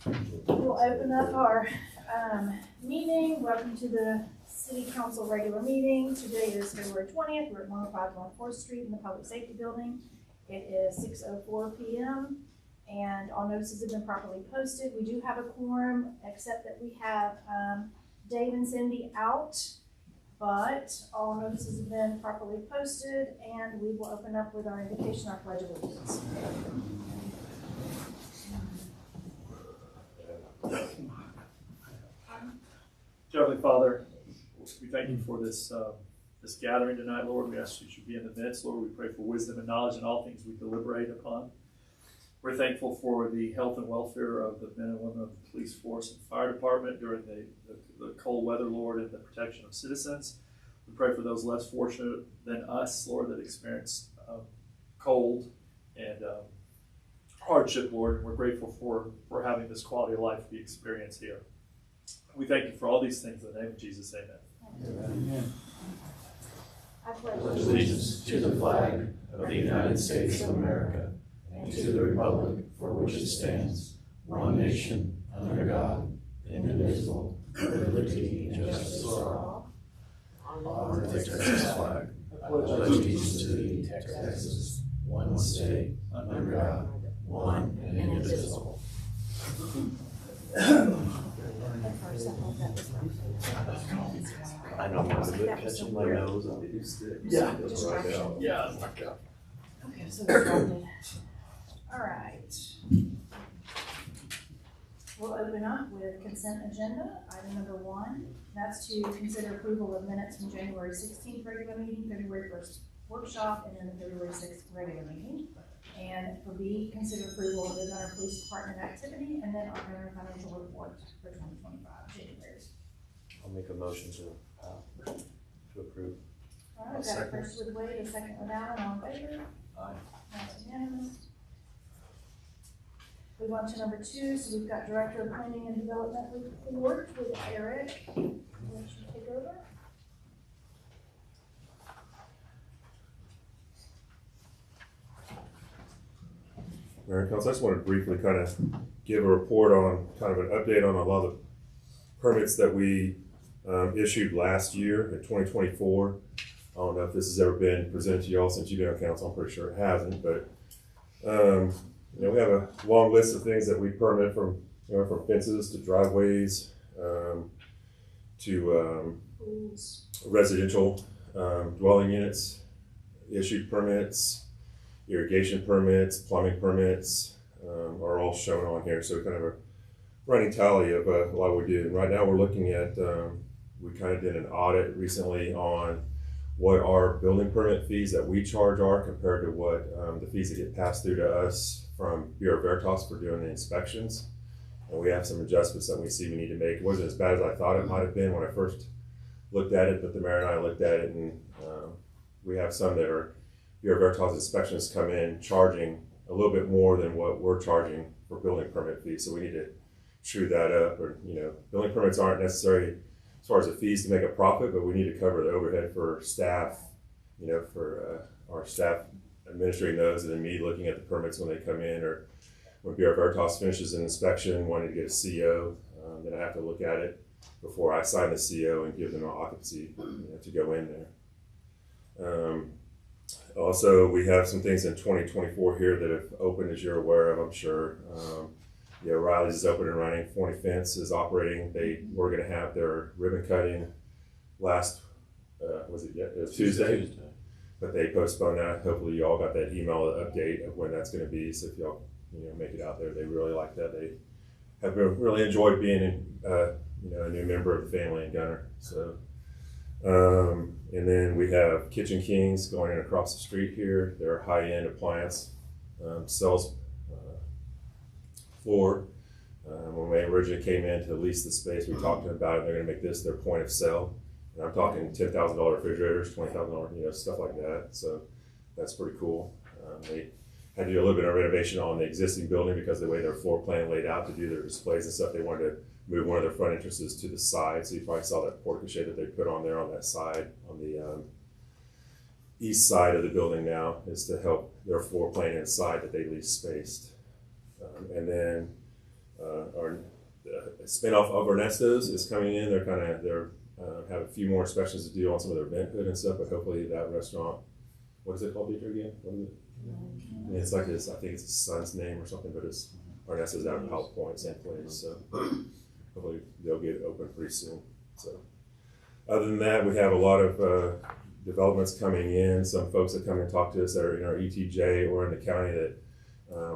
We'll open up our meeting. Welcome to the City Council regular meeting. Today is February 20th. We're at 105 North 4th Street in the Public Safety Building. It is 6:04 p.m. and all notices have been properly posted. We do have a quorum, except that we have Dave and Cindy out, but all notices have been properly posted, and we will open up with our invocation, our pledge of allegiance. Heavenly Father, we thank you for this this gathering tonight, Lord. We ask you to be in the midst, Lord. We pray for wisdom and knowledge in all things we deliberate upon. We're thankful for the health and welfare of the men and women of the police force and fire department during the cold weather, Lord, and the protection of citizens. We pray for those less fortunate than us, Lord, that experience cold and hardship, Lord. We're grateful for having this quality of life we experience here. We thank you for all these things in the name of Jesus. Amen. Amen. I pledge Allegiance to the flag of the United States of America and to the republic for which it stands, one nation, under God, indivisible, with liberty and justice for all. Honor the Texas flag. I pledge allegiance to thee, Texas, one state, under God, one and indivisible. I know, I was catching my nose. Yeah. Yeah. Okay, so we started. All right. We'll open up with consent agenda, item number 1. That's to consider approval of minutes from January 16th regular meeting, February 1st workshop, and then the February 6th regular meeting. And for B, consider approval of the Gunter Police Department activity, and then our Gunter financial report for 2025, January. I'll make a motion to approve. All right, we've got a first with Wade, a second with Allen, all in favor? Aye. That's unanimous. Move on to number 2, so we've got Director of Planning and Development report with Eric. Why don't you take over? Mayor and Council, I just want to briefly kind of give a report on kind of an update on a lot of the permits that we issued last year in 2024. I don't know if this has ever been presented to you all since you've been on council. I'm pretty sure it hasn't, but you know, we have a long list of things that we permit from, you know, from fences to driveways to residential dwelling units, issued permits, irrigation permits, plumbing permits are all shown on here. So kind of a running tally of a lot we do. And right now we're looking at, we kind of did an audit recently on what our building permit fees that we charge are compared to what the fees that get passed through to us from Bureau Veritas for doing the inspections. And we have some adjustments that we see we need to make. It wasn't as bad as I thought it might have been when I first looked at it, but the mayor and I looked at it, and we have some that are Bureau Veritas inspections come in charging a little bit more than what we're charging for building permit fees. So we need to true that up. Or, you know, building permits aren't necessary as far as the fees to make a profit, but we need to cover the overhead for staff, you know, for our staff administering those, and then me looking at the permits when they come in, or when Bureau Veritas finishes an inspection, wanting to get a CO, then I have to look at it before I sign the CO and give them an occupancy, you know, to go in there. Also, we have some things in 2024 here that have opened, as you're aware of, I'm sure. Yeah, Riley's is open and running. Forney Fence is operating. They were going to have their ribbon cutting last, was it yet? It was Tuesday. But they postponed that. Hopefully you all got that email update of when that's going to be. So if y'all, you know, make it out there, they really like that. They have really enjoyed being, you know, a new member of the family in Gunter. So, and then we have Kitchen Kings going in across the street here. They're a high-end appliance sales floor. When we originally came in to lease the space, we talked to them about it. They're going to make this their point of sale. And I'm talking $10,000 refrigerators, $20,000, you know, stuff like that. So that's pretty cool. They had to do a little bit of renovation on the existing building because of the way their floor plan laid out to do their displays and stuff. They wanted to move one of their front entrances to the side. So you probably saw that portico shade that they put on there on that side, on the east side of the building now, is to help their floor plan inside that they lease spaced. And then our spinoff of Ernesto's is coming in. They're have a few more inspections to do on some of their vent hood and stuff, but hopefully that restaurant, what is it called, Dieter, again? What is it? I mean, it's like his, I think it's his son's name or something, but it's Ernesto's out of Health Point, same place. So hopefully they'll get open pretty soon. So other than that, we have a lot of developments coming in. Some folks that come and talk to us that are in our ETJ or in the county that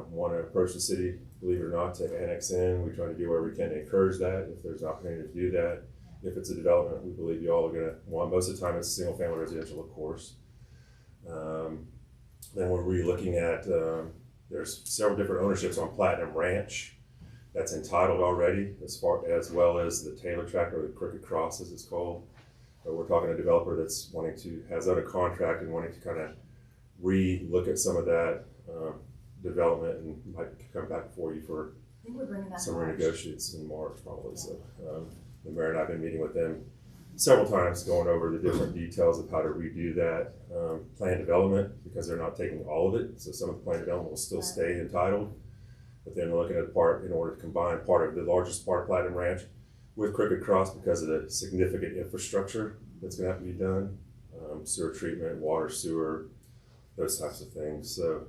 want to approach the city, believe it or not, to annex in. We try to do whatever we can to encourage that if there's an opportunity to do that. If it's a development, we believe you all are going to want. Most of the time, it's single family residential, of course. Then we're really looking at, there's several different ownerships on Platinum Ranch that's entitled already, as well as the Taylor Tract, or the Crooked Cross as it's called. But we're talking to a developer that's has under contract and wanting to kind of re-look at some of that development, and might come back before you for I think we're bringing that some to March. renegotiates in March probably. So the mayor and I have been meeting with them several times, going over the different details of how to redo that plan development, because they're not taking all of it. So some of the plan development will still stay entitled, but then we're looking at the part in order to combine part of the largest part of Platinum Ranch with Crooked Cross because of the significant infrastructure that's going to have to be done, sewer treatment, water, sewer, those types of things. So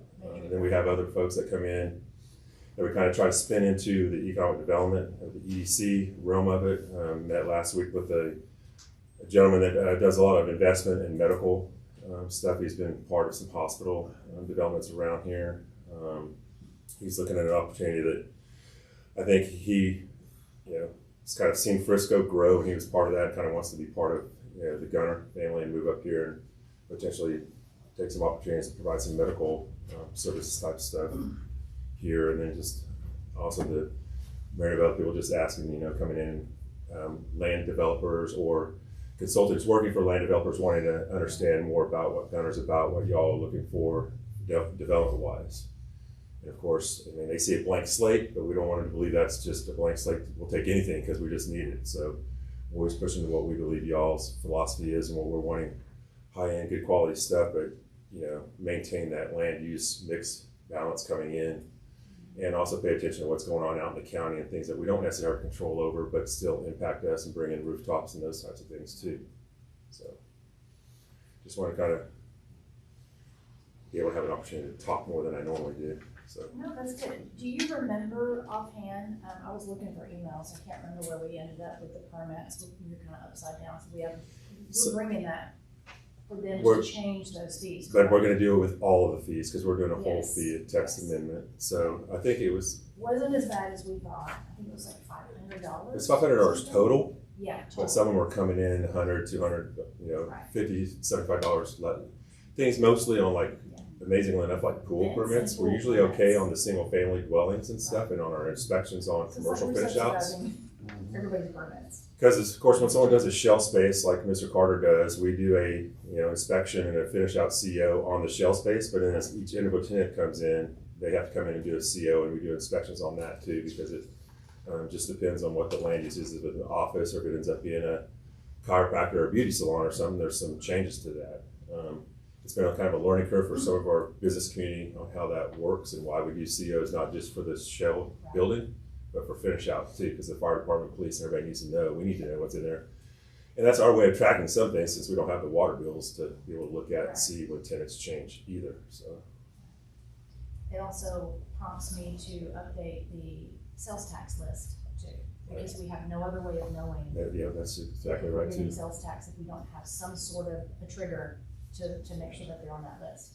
then we have other folks that come in that we kind of try to spin into the economic development of the EDC realm of it. Met last week with a gentleman that does a lot of investment in medical stuff. He's been part of some hospital developments around here. He's looking at an opportunity that I think he, has kind of seen Frisco grow, and he was part of that. Kind of wants to be part of the Gunter family and move up here and potentially take some opportunities to provide some medical services type stuff here. And then just also the Maryville people just asking, coming in, land developers or consultants working for land developers wanting to understand more about what Gunter's about, what y'all are looking for development wise. And of course, I mean, they see a blank slate, but we don't want them to believe that's just a blank slate. We'll take anything because we just need it. So we're always pushing to what we believe y'all's philosophy is and what we're wanting: high-end, good quality stuff, but maintain that land use mix balance coming in, and also pay attention to what's going on out in the county and things that we don't necessarily have control over, but still impact us and bring in rooftops and those types of things too. So just want to kind of be able to have an opportunity to talk more than I normally do. So. No, that's good. Do you remember offhand, I was looking for emails, I can't remember where we ended up with the permits, we were kind of upside down, so we're bringing that for them to change those fees. But we're going to do it with all of the fees because we're doing a whole fee text Yes. amendment. So I think it wasn't as bad as we thought. I think it was like $500. It's $500 total. Yeah, total. But some of them were coming in $100, $200, Right. $50, $75. Things mostly on amazingly enough, pool permits. We're usually okay on the single family dwellings and stuff, and on our inspections on commercial finish outs. Everybody's permits. Because of course, when someone does a shell space like Mr. Carter does, we do a inspection and a finish out CO on the shell space. But then as each individual tenant comes in, they have to come in and do a CO, and we do inspections on that too, because it just depends on what the land use is. If it's an office or if it ends up being a chiropractor or a beauty salon or something, there's some changes to that. It's been kind of a learning curve for some of our business community on how that works and why we do COs, not just for the shell building, but for finish out too, because the fire department, police, and everybody needs to know. We need to know what's in there. And that's our way of tracking some things, since we don't have the water bills to be able to look at and see when tenants change either. So It also prompts me to update the sales tax list too, because we have no other way of knowing. yeah, that's exactly if right we're getting too. sales tax if we don't have some sort of a trigger to make sure that they're on that list.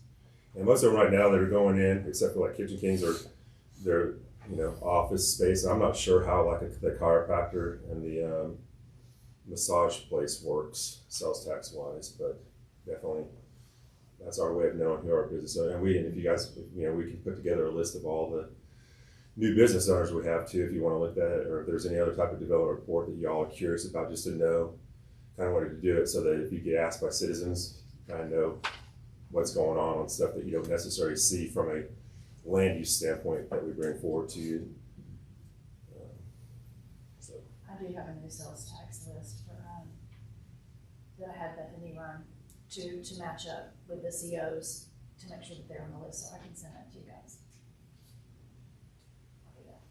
And most of them right now that are going in, except for Kitchen Kings, are their office space. I'm not sure how the chiropractor and the massage place works sales tax wise, but definitely that's our way of knowing who our business owners. And if you guys, we can put together a list of all the new business owners we have too, if you want to look at it, or if there's any other type of development report that y'all are curious about, just to know, kind of wanted to do it so that if you get asked by citizens, you kind of know what's going on stuff that you don't necessarily see from a land use standpoint that we bring forward to you. I do have a new sales tax list for, that I had Bethany run to match up with the COs to make sure that they're on the list, so I can send that to you guys. I'll do that.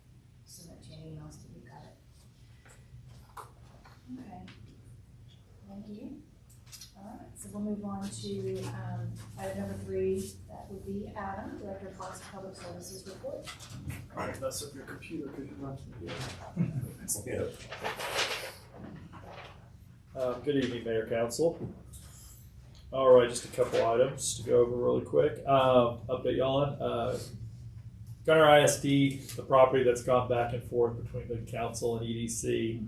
send it to you in emails so you got it. Okay. Thank you. All right, so we'll move on to item number 3. That would be Adam, Director of Parks and Public Services report. All right, mess up your computer because you're not. Good evening, Mayor Council. All right, just a couple items to go over really quick. Update y'all on Gunter ISD, the property that's gone back and forth between the council and EDC.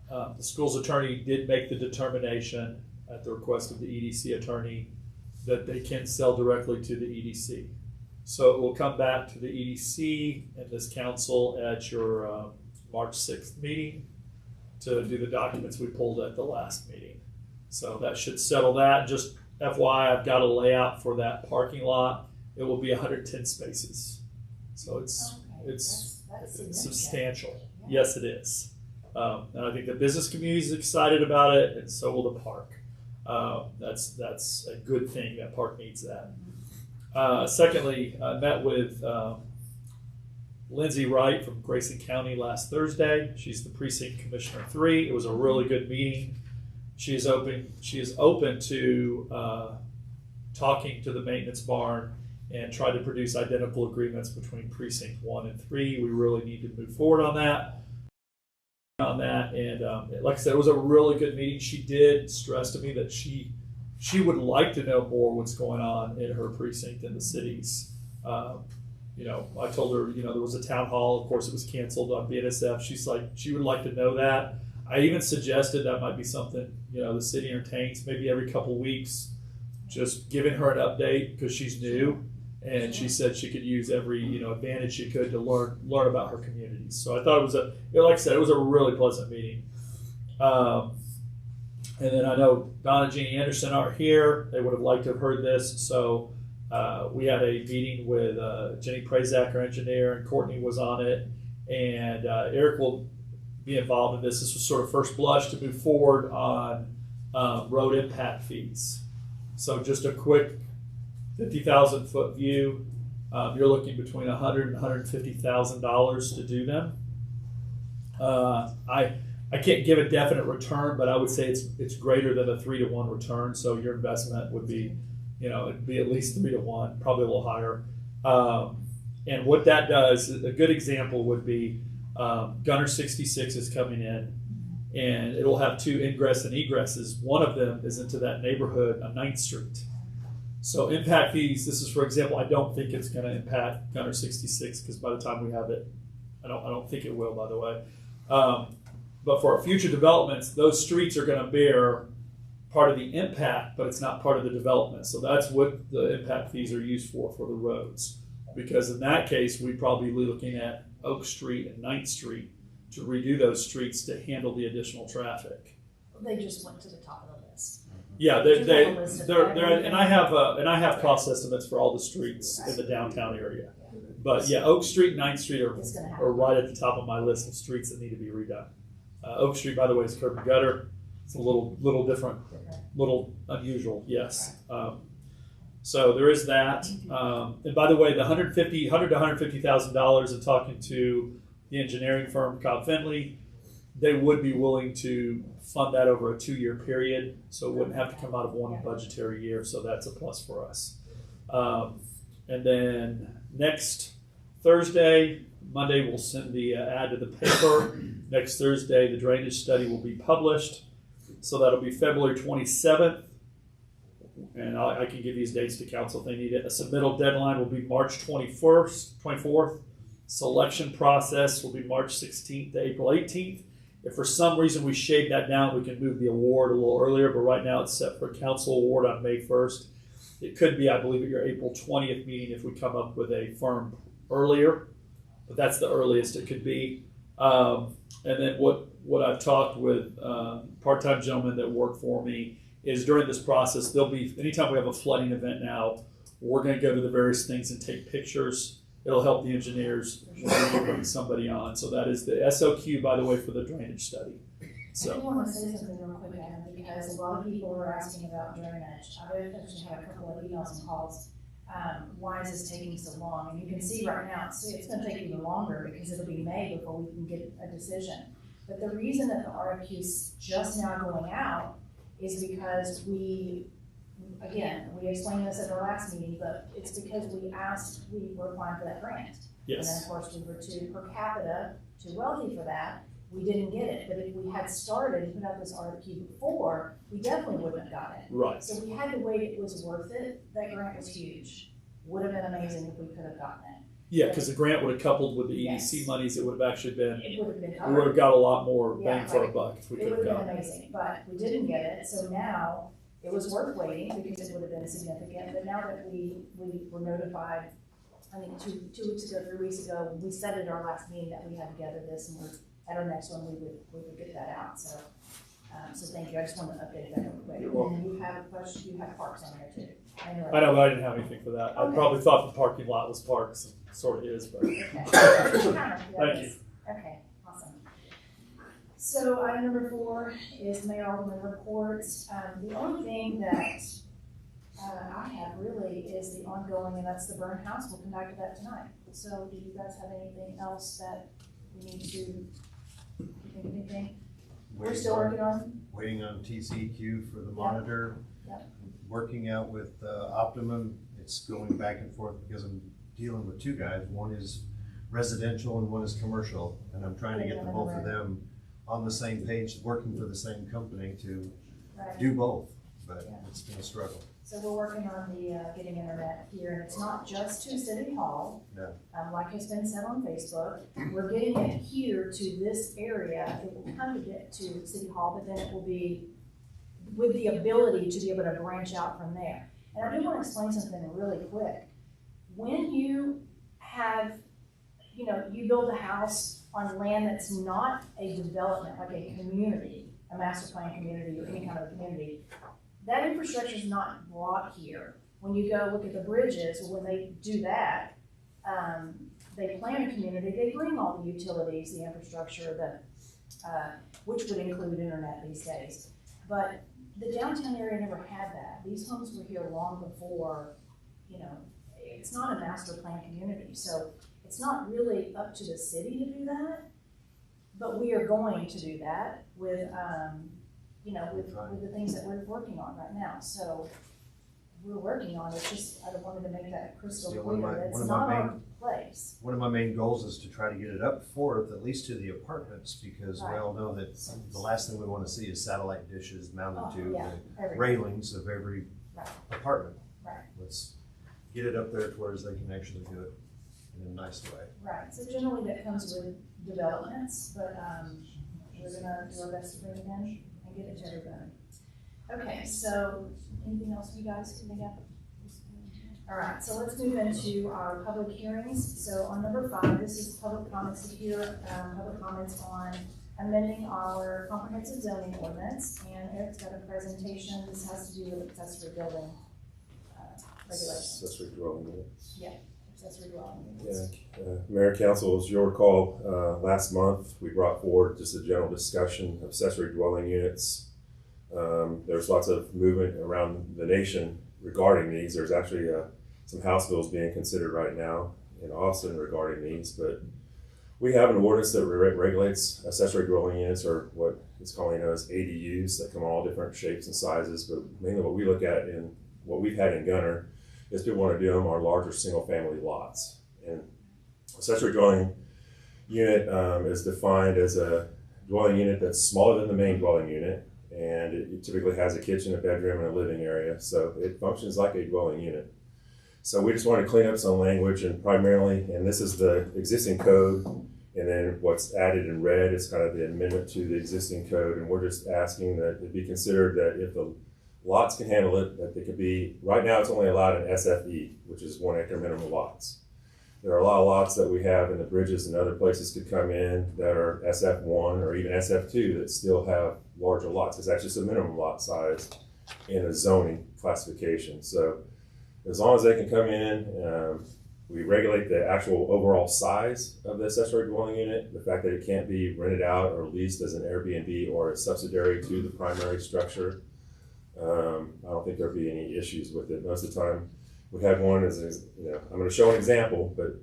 The school's attorney did make the determination at the request of the EDC attorney that they can sell directly to the EDC. So it will come back to the EDC and this council at your March 6th meeting to do the documents we pulled at the last meeting. So that should settle that. Just FYI, I've got a layout for that parking lot. It will be 110 spaces. So it's That's substantial. Yes, it is. And I think the business community is excited about it, and so will the park. That's a good thing. That park needs that. Secondly, I met with Lindsay Wright from Grayson County last Thursday. She's the precinct commissioner 3. It was a really good meeting. She is open to talking to the maintenance barn and try to produce identical agreements between precinct 1 and 3. We really need to move forward on that. And like I said, it was a really good meeting. She did stress to me that she would like to know more what's going on in her precinct in the cities. I told her, there was a town hall. Of course, it was canceled on BNSF. She's like, she would like to know that. I even suggested that might be something, the city entertains maybe every couple of weeks, just giving her an update because she's new. And she said she could use every, advantage she could to learn about her communities. So I thought like I said, it was a really pleasant meeting. And then I know Don and Jeannie Anderson aren't here. They would have liked to have heard this. So we had a meeting with Jenny Prazak, our engineer, and Courtney was on it. And Eric will be involved in this. This was sort of first blush to move forward on road impact fees. So just a quick 50,000 foot view. You're looking between $100,000 and $150,000 to do them. I can't give a definite return, but I would say it's greater than a 3-to-1 return. So your investment would be, it'd be at least 3-to-1, probably a little higher. And what that does, a good example would be Gunter 66 is coming in, and it'll have 2 ingress and egresses. One of them is into that neighborhood on 9th Street. So impact fees, this is for example, I don't think it's going to impact Gunter 66 because by the time we have it, I don't think it will, by the way. But for our future developments, those streets are going to bear part of the impact, but it's not part of the development. So that's what the impact fees are used for the roads. Because in that case, we'd probably be looking at Oak Street and 9th Street to redo those streets to handle the additional traffic. They just went to the top of the list. Yeah, they're and I have cost estimates for all the streets in the downtown area. But yeah, Oak Street and 9th Street are right at the top of my list of streets that need to be redone. Oak Street, by the way, is curb and gutter. It's a little different, little unusual, yes. So there is that. And by the way, the $100,000 to $150,000 in talking to the engineering firm Cobb Finley, they would be willing to fund that over a 2-year period, so it wouldn't have to come out of one budgetary year. So that's a plus for us. And then next Thursday, Monday, we'll send the ad to the paper. Next Thursday, the drainage study will be published. So that'll be February 27th. And I can give these dates to council if they need it. A submittal deadline will be March 24th. Selection process will be March 16th to April 18th. If for some reason we shave that down, we can move the award a little earlier, but right now it's set for council award on May 1st. It could be, I believe, at your April 20th meeting if we come up with a firm earlier, but that's the earliest it could be. And then what I've talked with part-time gentlemen that work for me is during this process, there'll be, anytime we have a flooding event now, we're going to go to the various things and take pictures. It'll help the engineers when we bring somebody on. So that is the SOQ, by the way, for the drainage study. So I want to say something real quick, Adam, because a lot of people are asking about drainage. I've actually had a couple of emails and calls why is this taking so long? And you can see right now, it's gonna take even longer because it'll be May before we can get a decision. But the reason that the RFQ's just now going out is because we explained this at our last meeting, but it's because we were applying for that grant. And then Yes. of course we were too per capita, too wealthy for that. We didn't get it, but if we had started and put out this RFQ before, we definitely wouldn't have gotten it. Right. So we had to wait, it was worth it, that grant was huge. Would have been amazing if we could have gotten it. Yeah, because the grant would have coupled with the EDC Yes. monies, it would have actually been, It would have been we would covered. have got a lot more Yeah, bang for our right. buck if we It could would have have been gotten it. amazing, but we didn't get it, so now it was worth waiting because it would have been significant. But now that we were notified, I think two weeks ago, 3 weeks ago, we said at our last meeting that we had to gather this, and at our next one, we would get that out, so. So thank you, I just wanted to update that real quick. You're welcome. And you have a question, you have parks on there too. I know, but I didn't have anything for that. I Okay. probably thought the parking lot was parks, sort of is, but. Okay. Thank you. Okay, awesome. So item number 4 is Mayor Alderman reports. The only thing that I have really is the ongoing, and that's the burn house. We'll come back to that tonight. So do you guys have anything else that we need to, think of anything? We're still working on? Waiting on TCEQ for the monitor. Yep. Working out with Optimum. It's going back and forth because I'm dealing with two guys. One is residential and one is commercial. And I'm trying to get the both of them on the same page, working for the same company to Right. do both. But Yeah. it's been a struggle. So we're working on the getting internet here, and it's not just to City Hall. No. Like has been said on Facebook, we're getting it here to this area. It will come to get to City Hall, but then it will be with the ability to be able to branch out from there. And I do want to explain something really quick. When you have, you build a house on land that's not a development, like a community, a master plan community or any kind of community, that infrastructure is not brought here. When you go look at the bridges, or when they do that, they plan a community, they bring all the utilities, the infrastructure, which would include internet these days. But the downtown area never had that. These homes were here long before, it's not a master plan community. So it's not really up to the city to do that, but we are going to do that with, with the things that we're working on right now. So we're working on it, just, I wanted to make that crystal Yeah, clear, that it's not our place. One of my main goals is to try to get it up forth, at least to the apartments, because we Right. all know that the last thing we want to see is satellite dishes mounted to Yeah, the everything. railings of every Right. apartment. Right. Let's get it up there to where they can actually do it in a nice way. Right, so generally that comes with developments, but we're gonna do our best to bring it in and get it to everybody. Okay, so anything else you guys can think of? All right, so let's move into our public hearings. So on number 5, this is public comments to hear, public comments on amending our comprehensive zoning ordinance. And Eric's got a presentation. This has to do with accessory building regulations. Accessory dwelling units. Accessory dwelling units. Yeah, Mayor Council, as you'll recall, last month, we brought forward just a general discussion of accessory dwelling units. There's lots of movement around the nation regarding these. There's actually some House bills being considered right now in Austin regarding these, but we have an ordinance that regulates accessory dwelling units, or what is commonly known as ADUs, that come in all different shapes and sizes. But mainly what we look at in what we've had in Gunter is people want to do them on larger single-family lots. And accessory dwelling unit is defined as a dwelling unit that's smaller than the main dwelling unit, and it typically has a kitchen, a bedroom, and a living area. So it functions like a dwelling unit. So we just want to clean up some language, and primarily, and this is the existing code, and then what's added in red is kind of the amendment to the existing code, and we're just asking that it be considered that if the lots can handle it, that they could be, right now it's only allowed in SFE, which is 1 acre minimum lots. There are a lot of lots that we have in the bridges and other places could come in that are SF1 or even SF2 that still have larger lots, because that's just a minimum lot size in a zoning classification. So as long as they can come in, we regulate the actual overall size of the accessory dwelling unit, the fact that it can't be rented out or leased as an Airbnb or a subsidiary to the primary structure. I don't think there'll be any issues with it. Most of the time, We had one I'm going to show an example, but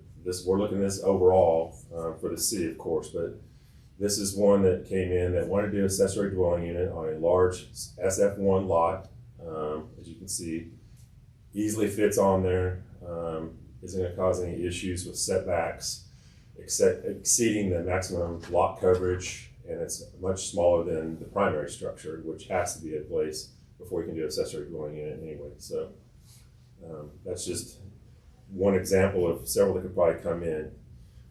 we're looking at this overall for the city, of course, but this is one that came in that wanted to do accessory dwelling unit on a large SF1 lot. As you can see, easily fits on there, isn't going to cause any issues with setbacks, exceeding the maximum lot coverage, and it's much smaller than the primary structure, which has to be in place before you can do accessory dwelling unit anyway. So that's just one example of several that could probably come in.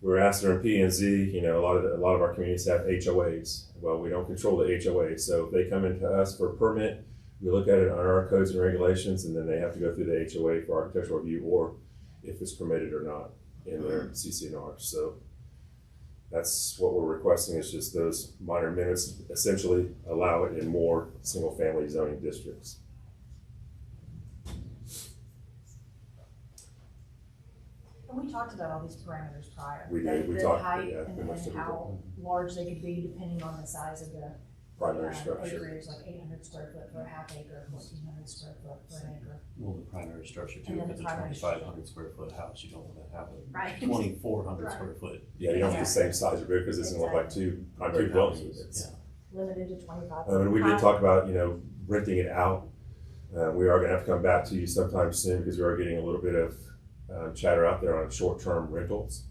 We were asked during P&Z, a lot of our communities have HOAs. Well, we don't control the HOA, so if they come into us for a permit, we look at it on our codes and regulations, and then they have to go through the HOA for architectural review, or if it's permitted or not in their CCNR. So that's what we're requesting, is just those minor amendments, essentially allow it in more single-family zoning districts. And we talked about all these parameters prior. We did. We The talked, height yeah, and pretty much then how large they could be depending on the size of the primary structure. acreage, like 800 square foot for a half acre, 1,400 square foot for an acre. Well, the primary structure too, And then if it's a the primary 2,500 square foot house, you don't want to have Right. a 2,400 Right. square foot. Yeah, you don't have the same size or bigger because it's going to look like two primary dwelling units. Limited to 25. And we did talk about, renting it out. We are going to have to come back to you sometime soon because we are getting a little bit of chatter out there on short-term rentals,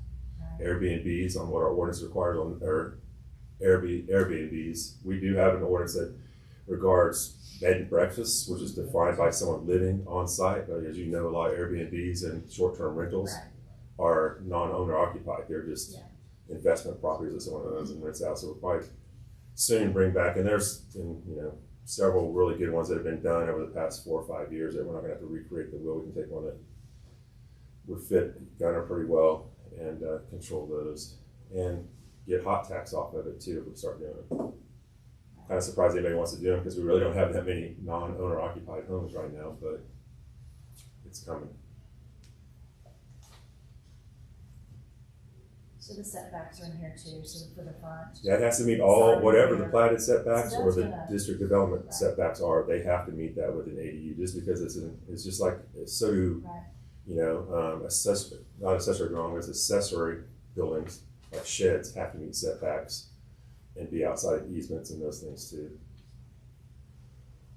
Airbnbs, on what our ordinance requires on, or Airbnbs. We do have an ordinance that regards bed and breakfast, which is defined by someone living on site. But as you know, a lot of Airbnbs and short-term rentals are non-owner occupied. They're just investment properties that someone owns and rents out. So we'll probably soon bring back, and there's several really good ones that have been done over the past 4 or 5 years that we're not going to have to recreate the wheel. We can take one that would fit Gunter pretty well and control those and get hot tax off of it too if we start doing it. Kind of surprised anybody wants to do them because we really don't have that many non-owner occupied homes right now, but it's coming. So the setbacks are in here too, so for the front. Yeah, it has to meet whatever the platted setbacks or the district development setbacks are. They have to meet that with an ADU, just because it's just like it's so. Not accessory dwelling, it's accessory buildings like sheds have to meet setbacks and be outside easements and those things too.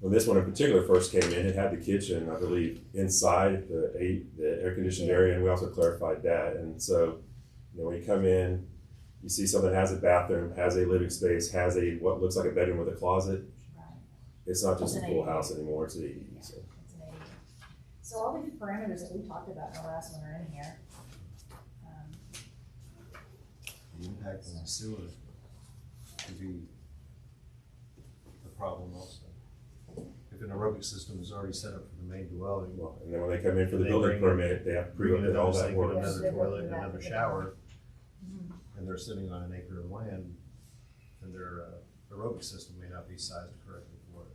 When this one in particular first came in, it had the kitchen, I believe, inside the air conditioned area, and we also clarified that. And so, when you come in, you see something that has a bathroom, has a living space, has what looks like a bedroom with a closet. It's not just a full house anymore, it's an ADU. So. So all these parameters that we talked about in the last one are in here. The impact on the sewer could be the problem also. If an aerobic system is already set up for the main dwelling. Well, and then when they come in for the building permit, they have to prove that all that works. Another toilet, and another shower, and they're sitting on an acre of land, and their aerobic system may not be sized correctly for it.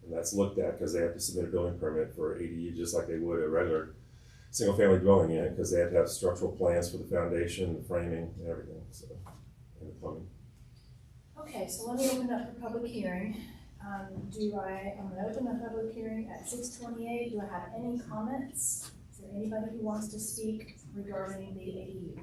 And that's looked at because they have to submit a building permit for ADU just like they would a regular single-family dwelling unit, because they have to have structural plans for the foundation, the framing, and everything, so, and the plumbing. Okay, so let me open up the public hearing. I'm gonna open the public hearing at 6:28. Do I have any comments? Is there anybody who wants to speak regarding the ADU?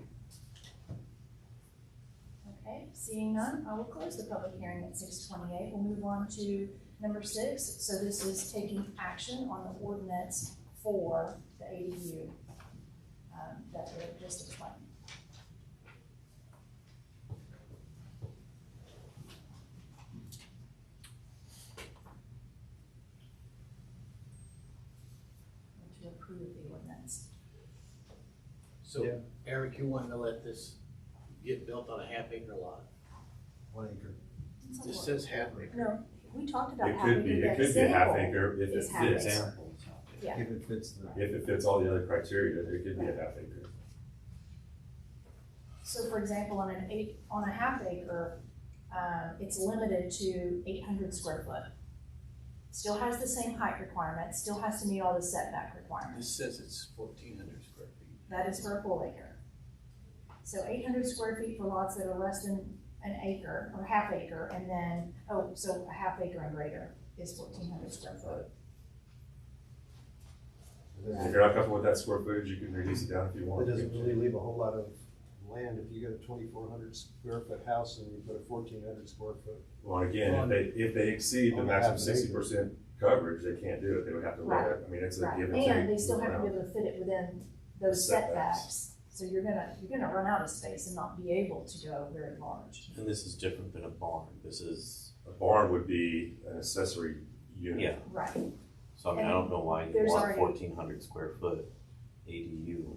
Okay, seeing none, I will close the public hearing at 6:28. We'll move on to number 6. So this is taking action on the ordinance for the ADU that we just explained. To approve the ordinance. So, Eric, you wanting to let this get built on a half-acre lot? 1 acre. This says half-acre. No, we talked about It having could be, the it could be a half example acre if it is half fits. acre. Yeah. If it fits the. If it fits all the other criteria, it could be a half acre. So for example, on a half acre, it's limited to 800 square foot. Still has the same height requirement, still has to meet all the setback requirements. This says it's 1,400 square feet. That is for a full acre. So 800 square feet for lots that are less than an acre or half acre, and then, so a half acre and greater is 1,400 square foot. If you're not comfortable with that square footage, you can reduce it down if you want. It doesn't really leave a whole lot of land if you got a 2,400 square foot house and you put a 1,400 square foot. Well, and again, if they exceed the On maximum half an acre. 60% coverage, they can't do it. They would have to look at, I mean, it's a Right, give and take. and they still have to be able to fit it within those Setbacks. setbacks. So you're gonna run out of space and not be able to go very large. And this is different than a barn. This is, A barn would be an accessory unit. yeah. Right. So I mean, I don't know why you There's want already- 1,400 square foot ADU.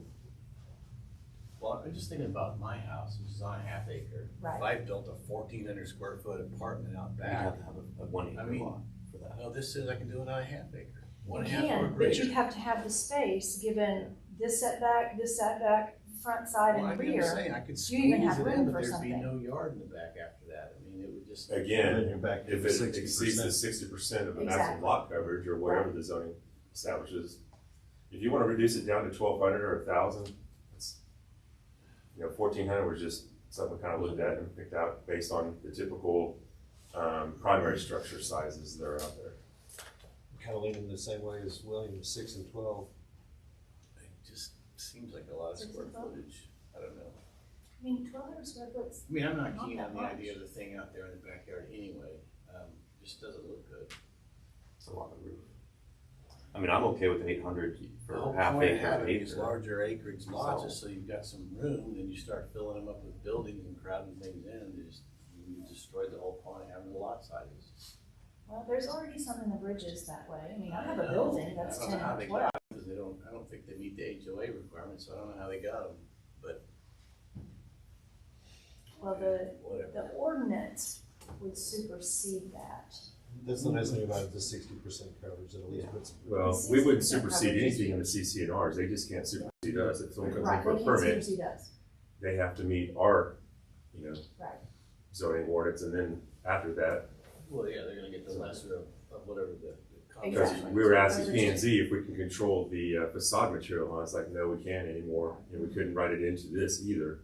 Well, I'm just thinking about my house, which is on a half acre. Right. If I built a 1,400 square foot apartment out You'd back, have to have a 1 acre I mean, lot for that. no, this says I can do it on a half acre. You 1.5 or can, but greater. you have to have the space, given this setback, front, side, Well, and I'm rear. just saying, I could you squeeze even it have room in, but for there'd be something. no yard in the back after that. I mean, it would just. Then Again, you're back to if the it 60%. exceeds the 60% of the maximum Exactly. lot coverage or whatever the zoning establishes, if you want to reduce it down to 1,200 or 1,000, it's, 1,400 was just something we kind of looked at and picked out based on the typical primary structure sizes that are out there. Kind of leaning the same way as William, 6 and 12. It just seems like a lot of square 6 and 12? footage. I don't know. I mean, 1,200 square foot. I mean, I'm not Not keen that on the much. idea of the thing out there in the backyard anyway. Just doesn't look good. It's a lot of roof. I mean, I'm okay with 800 The for whole half point of acre. having these acre. larger acreage lots So- is so you've got some room, then you start filling them up with buildings and crowding things in, you destroyed the whole point of having the lot sizes. Well, there's already some in the bridges that way. I mean, I have a know. building that's I don't 10 know how or they 12. got it, 'cause I don't think they meet the HOA requirements, so I don't know how they got them, but Well, the whatever. ordinance would supersede that. That's the nice thing about it, the 60% coverage, it at least puts. Well, The we wouldn't 60% supersede coverage is anything in the CCNRs. They just can't supersede us. If someone comes in Right, for they a can't permit, supersede us. they have to meet our, Right. zoning ordinance, and then after that, Well, yeah, they're gonna get the lesser of whatever the because Exactly. we were asking P and Z if we can control the facade material, and I was like, no, we can't anymore, and we couldn't write it into this either.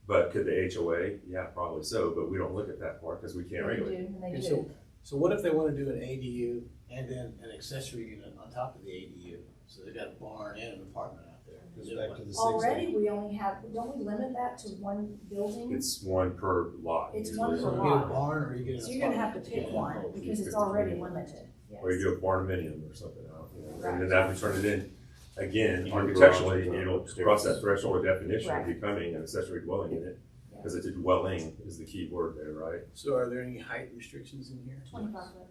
But could the HOA? Yeah, probably so, but we don't look at that part because we can't They regulate. do, and they Okay, do. So what if they wanna do an ADU and then an accessory unit on top of the ADU? So they got a barn and an apartment out there. Goes back to the 60. Already, we only have, don't we limit that to one building? It's one per lot. It's usually. one So per you get a lot. barn or you get an apartment? So you're gonna have to pick one, Oh, because it's 50 already units. limited, yes. Or you do a barnuminium or something, Right. and then that would turn it in. Again, You do architecturally, garages it'll upstairs. cross that threshold of definition of Right. becoming an accessory dwelling unit, because it's a dwelling is the key word there, right? So are there any height restrictions in here? 25 foot,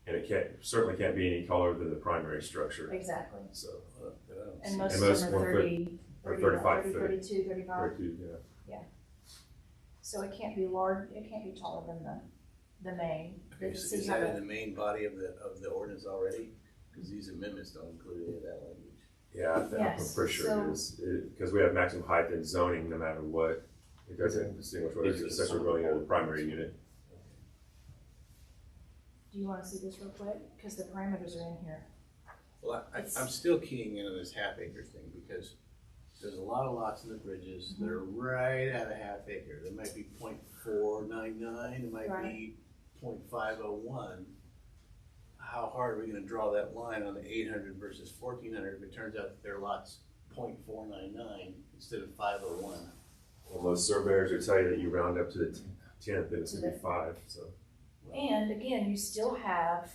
And it certainly can't be any taller than the primary structure, exactly. so. I don't And see- most And of most them are 1 foot 30, or 35 foot. 32, 35. 32, yeah. So it can't be large, it can't be taller than the main. Okay, The so city is that had in a- the main body of the ordinance already? Because these amendments don't include any of that language. Yeah, I'm Yes, pretty sure so- it is, because we have maximum height in zoning no matter what. It doesn't distinguish whether it's an It's accessory dwelling or the primary unit. Do you wanna see this real quick? Because the parameters are in here. Well, I'm still keying in on this half acre thing because there's a lot of lots in the bridges that are right at a half acre. There might be 0.499, it might be 0.501. How hard are we gonna draw that line on the 800 versus 1,400 if it turns out that their lot's 0.499 instead of 501? Well, most surveyors will tell you that you round up to the 10th, then it's gonna be 5, so. And again, you still have,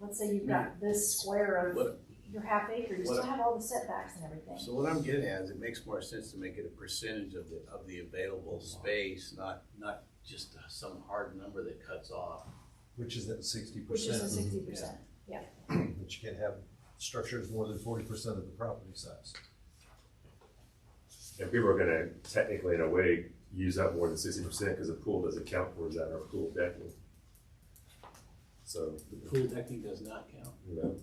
let's say you've got this square of What- your half acre, you still what- have all the setbacks and everything. So what I'm getting at is it makes more sense to make it a percentage of the available space, not just some hard number that cuts off. Which is at 60%. Which is the 60%. But you can't have structures more than 40% of the property size. And people are gonna technically, in a way, use up more than 60% because the pool doesn't count towards that, or pool decking. So, The pool decking does not count. you know,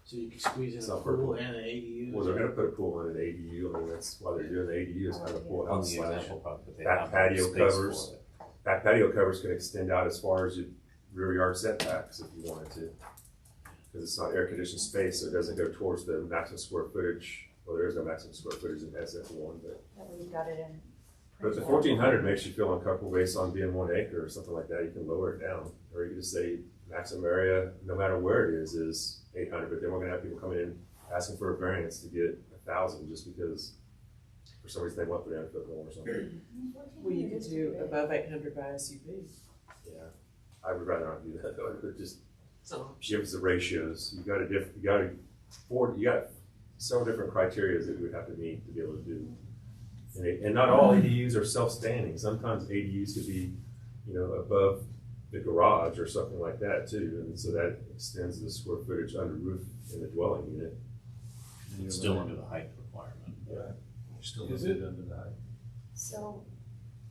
So you can squeeze in It's a not for pool pool. and an ADU? well, they're gonna put a pool in an ADU, I mean, that's why they're doing the ADU, is kind of pool On house the slash. example property, but they Back have patio space covers. for it. Back patio covers can extend out as far as your rear yard setbacks if you wanted to. Because it's not air conditioned space, so it doesn't go towards the maximum square footage. Well, there is no maximum square footage in SF1, but. That way you've got it in. But the 1,400 makes you feel uncomfortable based on being 1 acre or something like that. You can lower it down, or you can just say maximum area, no matter where it is 800. But then we're gonna have people coming in asking for a variance to get 1,000 just because for some reason they want 300 foot more or something. Well, you could do above 800 by SUV. Yeah, I would rather not do that though. I would just So give us the ratios. You got several different criteria that we would have to meet to be able to do. And not all ADUs are self-standing. Sometimes ADUs could be, above the garage or something like that too. And so that extends the square footage under roof in the dwelling unit. It's still under the height requirement. Right. You're still Is limited under the height. So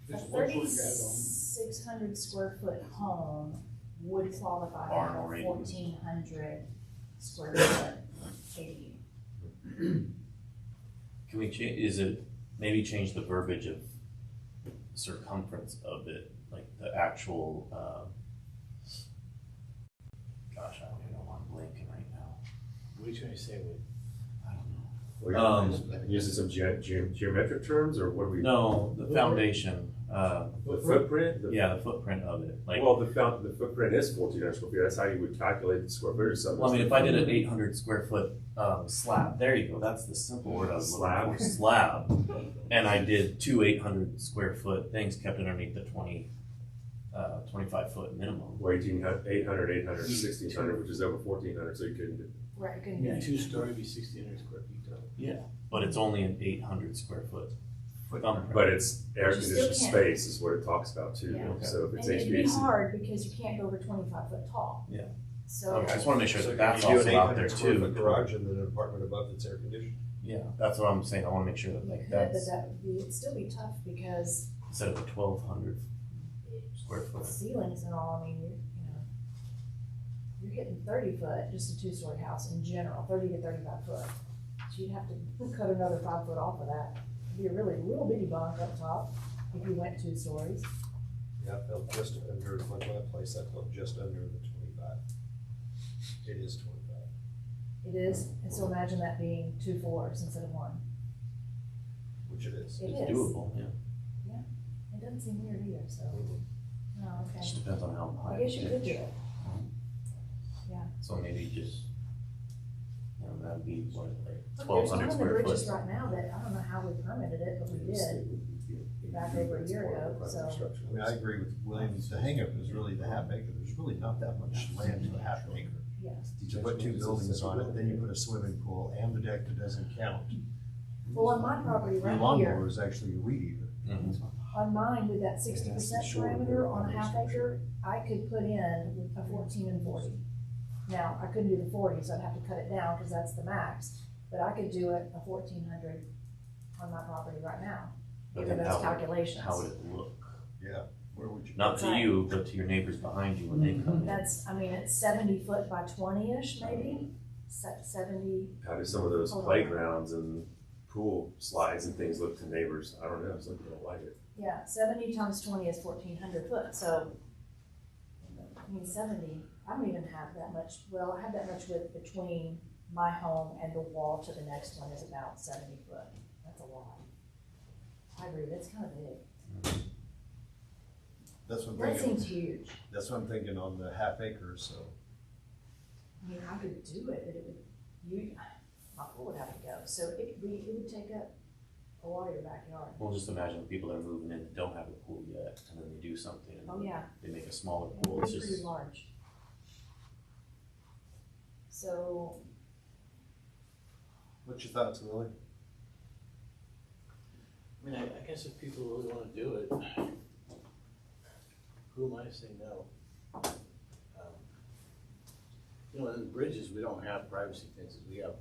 a Just one foot guide on. 3,600 square foot home would qualify Barn for or a ADU. 1,400 square foot ADU. Can we maybe change the verbiage of circumference of it, like the actual, gosh, I don't even know why I'm blanking right now. What are you trying to say with? I don't know. Well, using some geometric terms or what do we? No, the foundation, The footprint? yeah, the footprint of it, like. Well, the footprint is 1,400 square feet. That's how you would calculate the square footage of something. Well, I mean, if I did an 800 square foot slab, there you go. That's the simple word I was looking for. Slab. And I did two 800 square foot things kept underneath the 25 foot minimum. 800, 800, 1,600, which is over 1,400, so you couldn't get. Right, couldn't Yeah, be. 2-story be 1,600 square feet tall. Yeah, but it's only an 800 square foot thumbprint. But it's air But you still conditioned can't. space is what it talks about too. Yeah. So if it's And it'd be HVAC. hard because you can't go over 25 foot tall. Yeah. So. Okay, I just want to make sure So that that's you do also an out there 800 square too. foot garage and then an apartment above that's air conditioned. Yeah, that's what I'm saying. I want to make sure that You like could, but that's that would be, it'd still be tough because instead of a 1,200 square foot. ceilings and all, I mean, you're hitting 30 foot, just a 2-story house in general, 30 to 35 foot. So you'd have to cut another 5 foot off of that. It'd be a really little bitty bunk up top if you went 2 stories. Yeah, I felt just under, like my place, I felt just under the 25. It is 25. It is, and so imagine that being 2 floors instead of 1. Which it is. It It's is. doable, yeah. It doesn't seem weird either, so. No, It okay. just depends on how high. I guess you could do pitch. it. So maybe just, that'd be what, like Look, 1,200 there's one in the square bridges foot. right now that, I don't know how we permitted it, but we did. Back over a year ago, so. I mean, I agree with William, the hangup is really the half acre, there's really not that much land to a half acre. Yes. You put 2 buildings on it, then you put a swimming pool and the deck that doesn't count. Well, on my property Your right lawnmower here, is actually a weed eater. Mhm. on mine with that 60% parameter on a half acre, I could put in a 14 and 40. Now, I couldn't do the 40, so I'd have to cut it down because that's the max, but I could do it a 1,400 on my property right now. But Given then those how would, calculations. how would it look? Yeah, where would you? Not to Right. you, but to your neighbors behind you when they come in. That's, I mean, it's 70 foot by 20-ish maybe, 70. How do some of those Hold on. playgrounds and pool slides and things look to neighbors? I don't know. Some people don't like it. Yeah, 70 times 20 is 1,400 foot, so, I mean, 70, I don't even have that much, well, I have that much width between my home and the wall to the next one is about 70 foot. That's a lot. I agree, that's kind of big. That's what I'm That thinking, seems huge. that's what I'm thinking on the half acre, so. I mean, I could do it, but it would, my pool would have to go, so it would take up a lot of your backyard. Well, just imagine people that are moving in that don't have a pool yet, and then they do something, and Oh, yeah. they make a smaller Yeah, pool. It's it's pretty just, large. So, What's your thoughts, Willie? I mean, I guess if people really wanna do it, who am I to say no? In the bridges, we don't have privacy fences, we have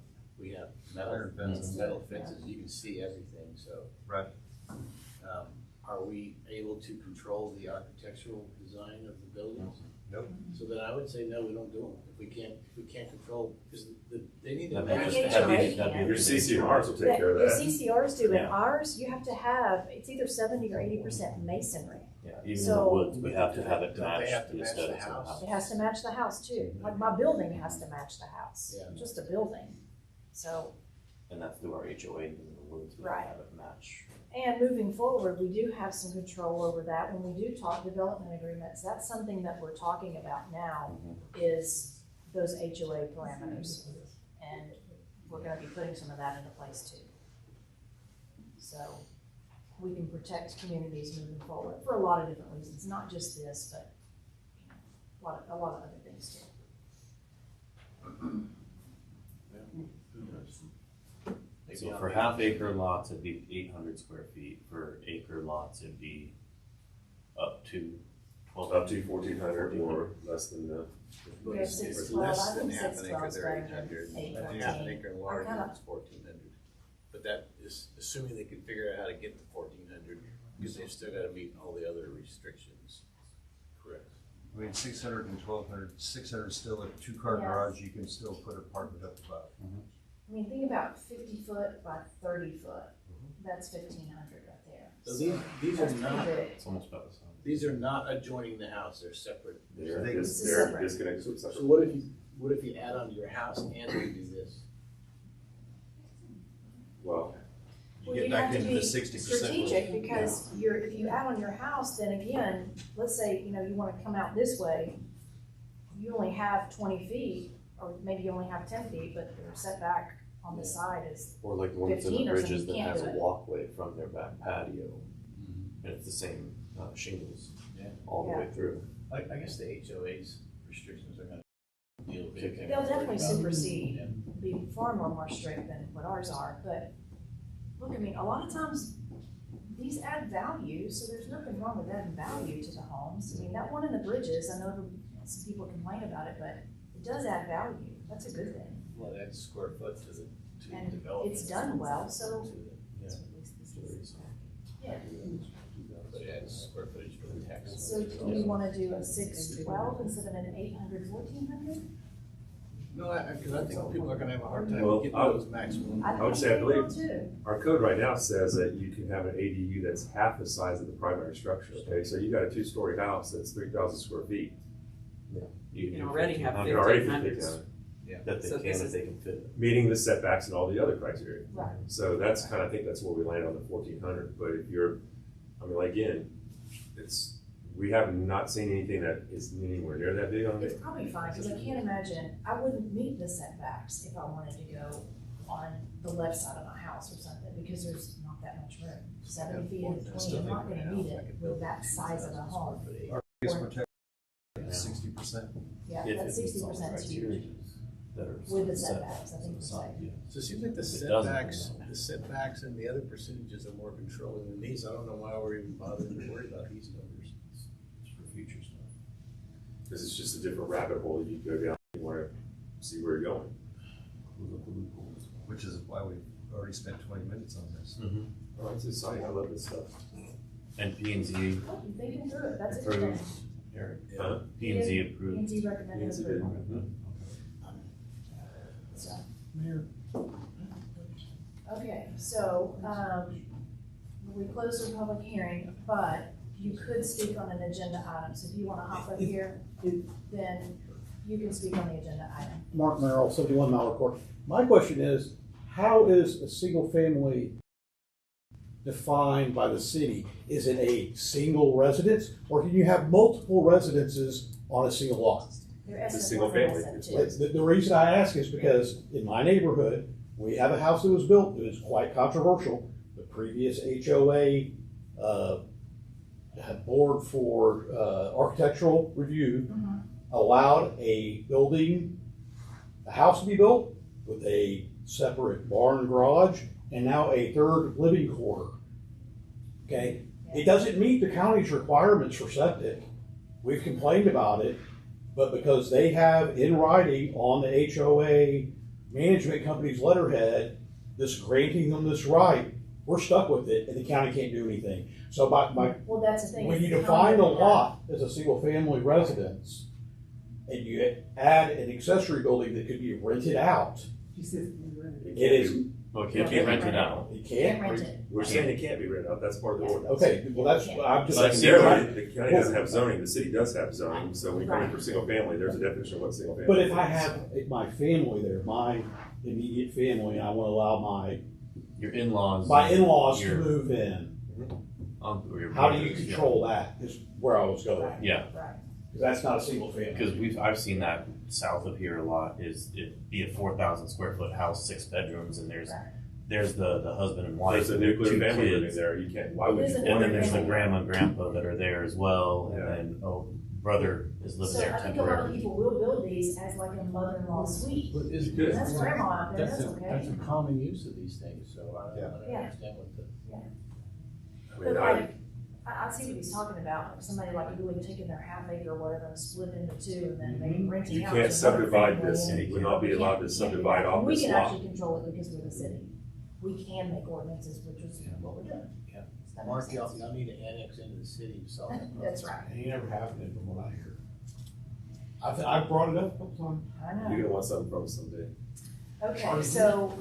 metal, Iron fences. metal fences, you can see everything, so. Right. Are we able to control the architectural design of the buildings? Nope. So then I would say, no, we don't do them, if we can't control, because they need to that'd match be the just- house. that'd be Yeah. a Your big CCRs will take care of your that. CCRs do, and Yeah. ours, you have to have, it's either 70 or 80% masonry. yeah, even in the So- woods, we have to have it Don't they match have to the match the aesthetics of the house? house. It has to match the house too, like my building has to match the house, Yeah. just a building. So, And that's through our HOA in the woods, we Right. have it match. and moving forward, we do have some control over that. When we do talk development agreements, that's something that we're talking about now, is those HOA parameters. And we're gonna be putting some of that into place too. So we can protect communities moving forward for a lot of different reasons, not just this, but a lot of other things too. So for half acre lots, it'd be 800 square feet. For acre lots, it'd be up to 12. Up to 1,400 or less than the. We have 612, It's less I than think half an acre, 612 is they're better than 800. 814. Half an acre larger, I kinda- it's 1,400. But that is assuming they can figure out how to get to 1,400, because they've still gotta meet all the other restrictions. Correct. I mean, 600 and 1,200, 600 still a two-car Yeah. garage, you can still put an apartment up above. I mean, think about 50 foot by 30 foot, that's 1,500 right there. So these are That's pretty not, big. It's almost about the same. these are not adjoining the house, they're separate. They're They- This is they're separate. disconnected. from So separate. what if you add on to your house and we do this? Well, You Well, get you back have to into be the 60%. strategic, because if you add on your house, then again, let's say, you wanna come out this way, you only have 20 feet, or maybe you only have 10 feet, but your setback on the side is, Or like the one that's in the 15 or something, bridges that you can't has do a it. walkway from their back patio. And it's the same shingles Yeah. all the way through. I guess the HOA's restrictions are gonna deal with it. they'll definitely supersede, be far more strict than what ours are, but look, I mean, a lot of times, these add value, so there's nothing wrong with adding value to the homes. I mean, that one in the bridges, I know some people complain about it, but it does add value, that's a good thing. Well, that's square foot to the And development. it's done well, so. Yeah. Yeah, But it adds square footage for the tax. so do you wanna do a 612 instead of an 800, 1,400? No, because I think people are gonna have a hard time Well, getting I- those maximum. I would say I think they will believe- too. our code right now says that you can have an ADU that's half the size of the primary structure, okay? So you got a 2-story house that's 3,000 square feet. You can already have You can already fit 1,500. 1,500, That they So can, this if is- they can fit it. meeting the setbacks and all the other criteria. Right. So that's kind of, I think that's where we land on the 1,400, but if you're, I mean, again, we have not seen anything that is anywhere near that big on It's it. probably fine, because I can't imagine, I wouldn't meet the setbacks if I wanted to go on the left side of my house or something, because there's not that much room. 70 feet and 20, I'm not gonna need it with that size of a home. Our biggest protection is 60%. Yeah, If that it meets all the 60% is huge. criteria that are With the set setbacks, I think on the you're side, saying. yeah. So it seems like the If it doesn't, setbacks and the other percentages are more controlling than these. I don't know why we're even bothering to worry about these numbers. It's for future stuff. This is just a different rabbit hole you go down, you want to see where you're going. Which is why we've already spent 20 minutes on this. Oh, it's exciting, I love this stuff. And P and Z Oh, you're thinking through it, that's approved, interesting. Eric. Huh? P and Z approved. P&Z recommended P&Z approval. So, okay, so, we closed the public hearing, but you could speak on an agenda item, so if you wanna hop up here, then you can speak on the agenda item. Mark Merrill, 71 Mile Court. My question is, how is a single family defined by the city? Is it a single residence, or can you have multiple residences on a single lot? They're It's a SF1 single and family. SF2. The reason I ask is because in my neighborhood, we have a house that was built that is quite controversial. The previous HOA board for architectural review allowed a house to be built with a separate barn garage and now a third living quarter. Okay, it doesn't meet the county's requirements for septic. We've complained about it, but because they have in writing on the HOA management company's letterhead, this granting them this right, we're stuck with it and the county can't do anything. So Well, that's the thing. when is you the define county a would have- lot as a single family residence and you add an accessory building that could be rented out, it is, Well, it can't be rented out. it Can't can't. rent it. We're saying it can't be rented out, that's part of the ordinance. Okay, well, that's, I'm just. Secondarily, the county doesn't have zoning, the city does have zoning, so when you come in for single family, there's a definition of what single family is. But if I have my family there, my immediate family, and I want to allow Your in-laws. my in-laws to your- move in, or your how do you brothers, yeah. control that is where I was going. Yeah. Right. That's not a single family. Because I've seen that south of here a lot, is it be a 4,000 square foot house, 6 bedrooms, and there's the husband and wife, There's a and their nuclear 2 family living kids, there, you can't, why would It is you? a and then nuclear there's the family. grandma and grandpa that are there as well, and Yeah. then brother is living So there I think a lot of temporarily. people will build these as like a mother-in-law suite. But is Good. That's grandma out there, That's that's a, okay. that's a common use of these things, so I Yeah. don't Yeah. understand what the. I But mean, like, I see what he's talking about, like somebody like really taking their half acre or whatever and split into 2 and then maybe renting You out. can't to another subdivide family this, and- you would not be allowed to subdivide off We this can lot. actually control it because we're the city. We can make ordinances, which is what we're doing. Yeah. Does that make Mark, sense? y'all need to annex into the city, so. That's right. And you never have been from what I hear. I've brought it up a couple times. I You're know. gonna want something from us someday. Okay, so,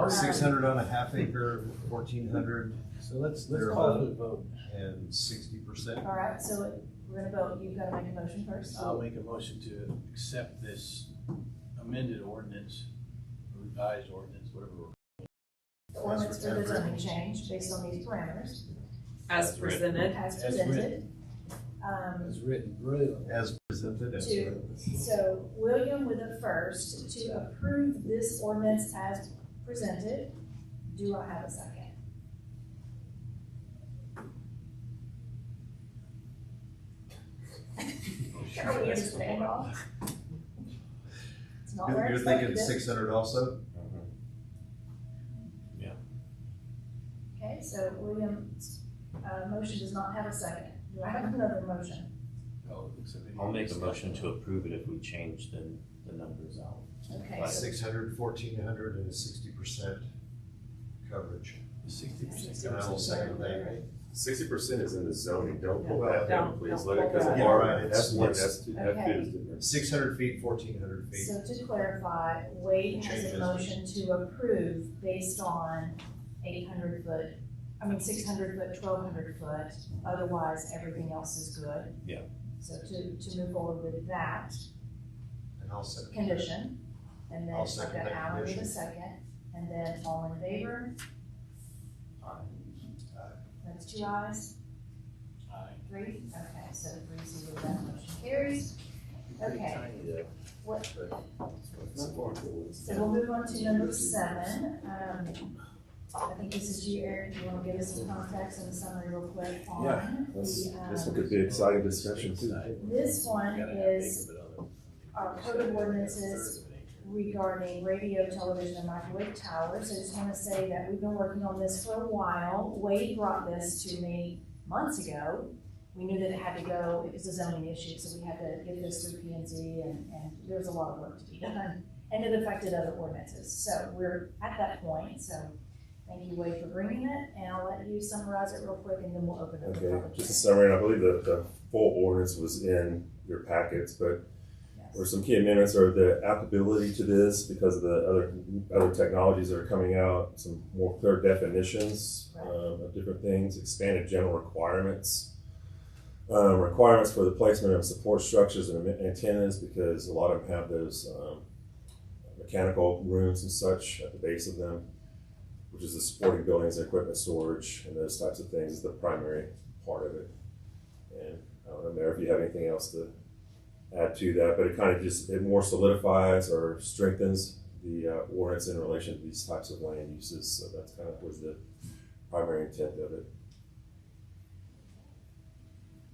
600 on a half acre, 1,400 So let's They're call about- for the vote. and 60%. all right, so we're gonna vote, you've gotta make a motion first. I'll make a motion to accept this amended ordinance, revised ordinance, whatever. The ordinance for the zoning change based on these parameters As presented. as As presented. As written, really. As presented. as So William with a first to approve this ordinance as presented. Do I have a second? Are we in standoff? It's not where You're it's thinking expected. 600 also? Okay, so William's, motion does not have a second. Do I have another motion? Oh, except we need I'll make a discussion. motion to approve it if we change the numbers out. Okay, Right. so 600, 1,400, and a 60% coverage. 60%. And I will second that. 60% is in the zoning, don't pull Well, that down, don't- please, don't let it, pull because that. of Yeah, our, right, it's- F1, it's- F2 is different. 600 feet, 1,400 feet. So to clarify, Wade has a Changes. motion to approve based on 800 foot, 600 foot, 1,200 foot, otherwise everything else is good. Yeah. So to move forward with that And I'll second. condition, and then I'll I've second got that Alan with a condition. second, and then all in favor, that's 2 ayes, Aye. 3, okay, so 3-0, that motion carries. Okay, what, so we'll move on to number 7. I think this is you, Eric, you wanna give us some context and a summary real quick on Yeah, This the, one could be an exciting discussion too. this one is our code of ordinances regarding radio, television, and microwave towers. I just wanna say that we've been working on this for a while. Wade brought this to me months ago. We knew that it had to go, it was a zoning issue, so we had to get this through P and Z, and there was a lot of work to be done. And it affected other ordinances, so we're at that point, so thank you, Wade, for bringing it, and I'll let you summarize it real quick, and then we'll open it up. Okay, just a summary, and I believe the full ordinance was in your packets, but or some key amendments are the applicability to this because of the other technologies that are coming out, some more clear definitions of different things, expanded general requirements. Requirements for the placement of support structures and antennas because a lot of them have those mechanical rooms and such at the base of them, which is the supporting buildings and equipment storage and those types of things is the primary part of it. And I don't know, Mayor, if you have anything else to add to that, but it kind of just, it more solidifies or strengthens the ordinance in relation to these types of land uses. So that's kind of was the primary intent of it.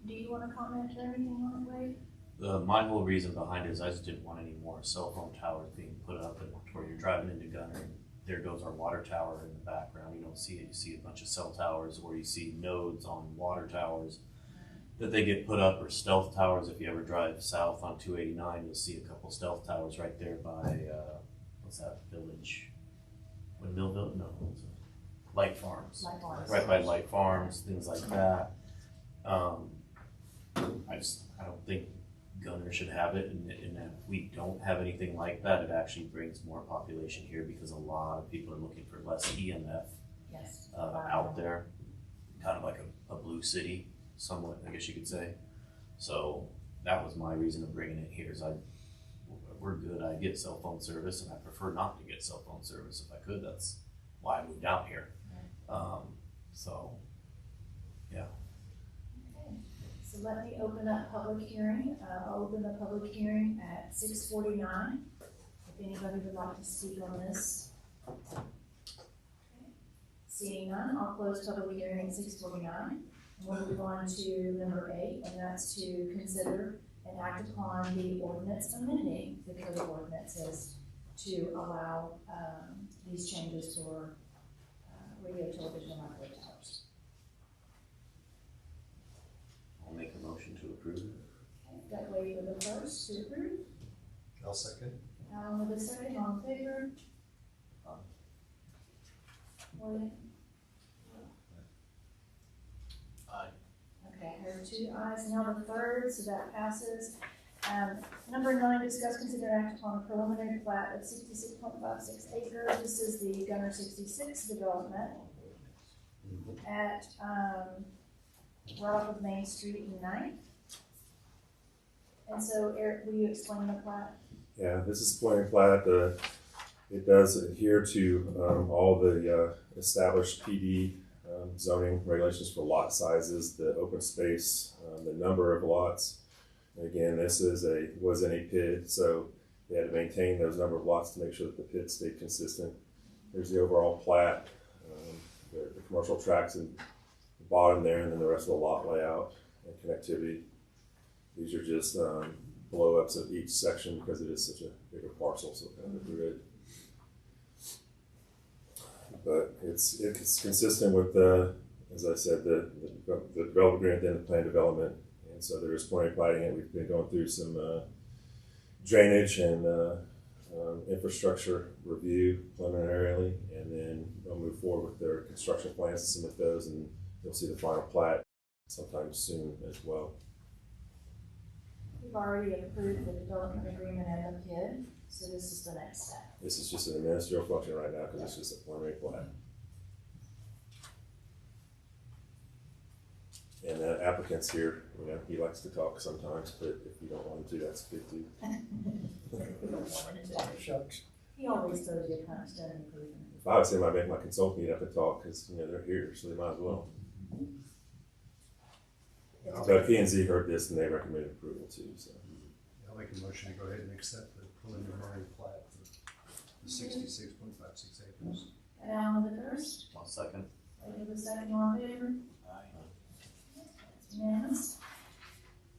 Do you want to comment or anything on it, Wade? My whole reason behind it is I just didn't want any more cell phone towers being put up and where you're driving into Gunter and there goes our water tower in the background. You don't see it. You see a bunch of cell towers or you see nodes on water towers that they get put up, or stealth towers. If you ever drive south on 289, you'll see a couple stealth towers right there by, what's that village? Windmillville? No, what's it? Light Farms. Light Farms. Right by Light Farms, things like that. I don't think Gunter should have it, and if we don't have anything like that, it actually brings more population here because a lot of people are looking for less EMF Yes. out there, kind of like a blue city, somewhat, I guess you could say. So that was my reason of bringing it here. Is we're good. I get cell phone service, and I prefer not to get cell phone service if I could. That's why I moved out here. So, yeah. So let me open up public hearing. I'll open the public hearing at 6:49. If anybody would like to speak on this. Okay. Seeing none, I'll close public hearing at 6:49. We'll move on to number 8, and that's to consider and act upon the ordinance amending the code of ordinances to allow these changes for radio, television, and microwave towers. I'll make a motion to approve. That way with the first to approve. I'll second. With the second, all in favor? William? Aye. Okay, I heard 2 ayes, now the third, so that passes. Number 9, discuss, consider, act upon a preliminary plat of 66.56 acres. This is the Gunter 66 development at, right off of Main Street and 9th. And so, Eric, will you explain the plat? Yeah, this is preliminary plat. It does adhere to all the established PD zoning regulations for lot sizes, the open space, the number of lots. And again, this was in a PID, so they had to maintain those number of lots to make sure that the PID stayed consistent. There's the overall plat, the commercial tracks in the bottom there, and then the rest of the lot layout and connectivity. These are just blow-ups of each section because it is such a bigger parcel, so kind of a grid. But it's consistent with as I said, the development agreement and the plan development. And so there is plenty of lighting it. We've been going through some drainage and infrastructure review preliminarily, and then they'll move forward with their construction plans and submit those, and you'll see the final plat sometime soon as well. We've already approved the development agreement and the PID, so this is the next step. This is just an ministerial function right now because it's just a preliminary plat. And the applicant's here, he likes to talk sometimes, but if you don't want him to, that's good too. Shucks. He always throws you a punch down and approve. If I was him, I'd make my consultant get up and talk because they're here, so they might as well. But P&Z heard this and they recommended approval too. So I'll make a motion to go ahead and accept the preliminary plat for the 66.56 acres. And Alan with the first, I'll second. David with the second, all in favor? Aye. Unanimous.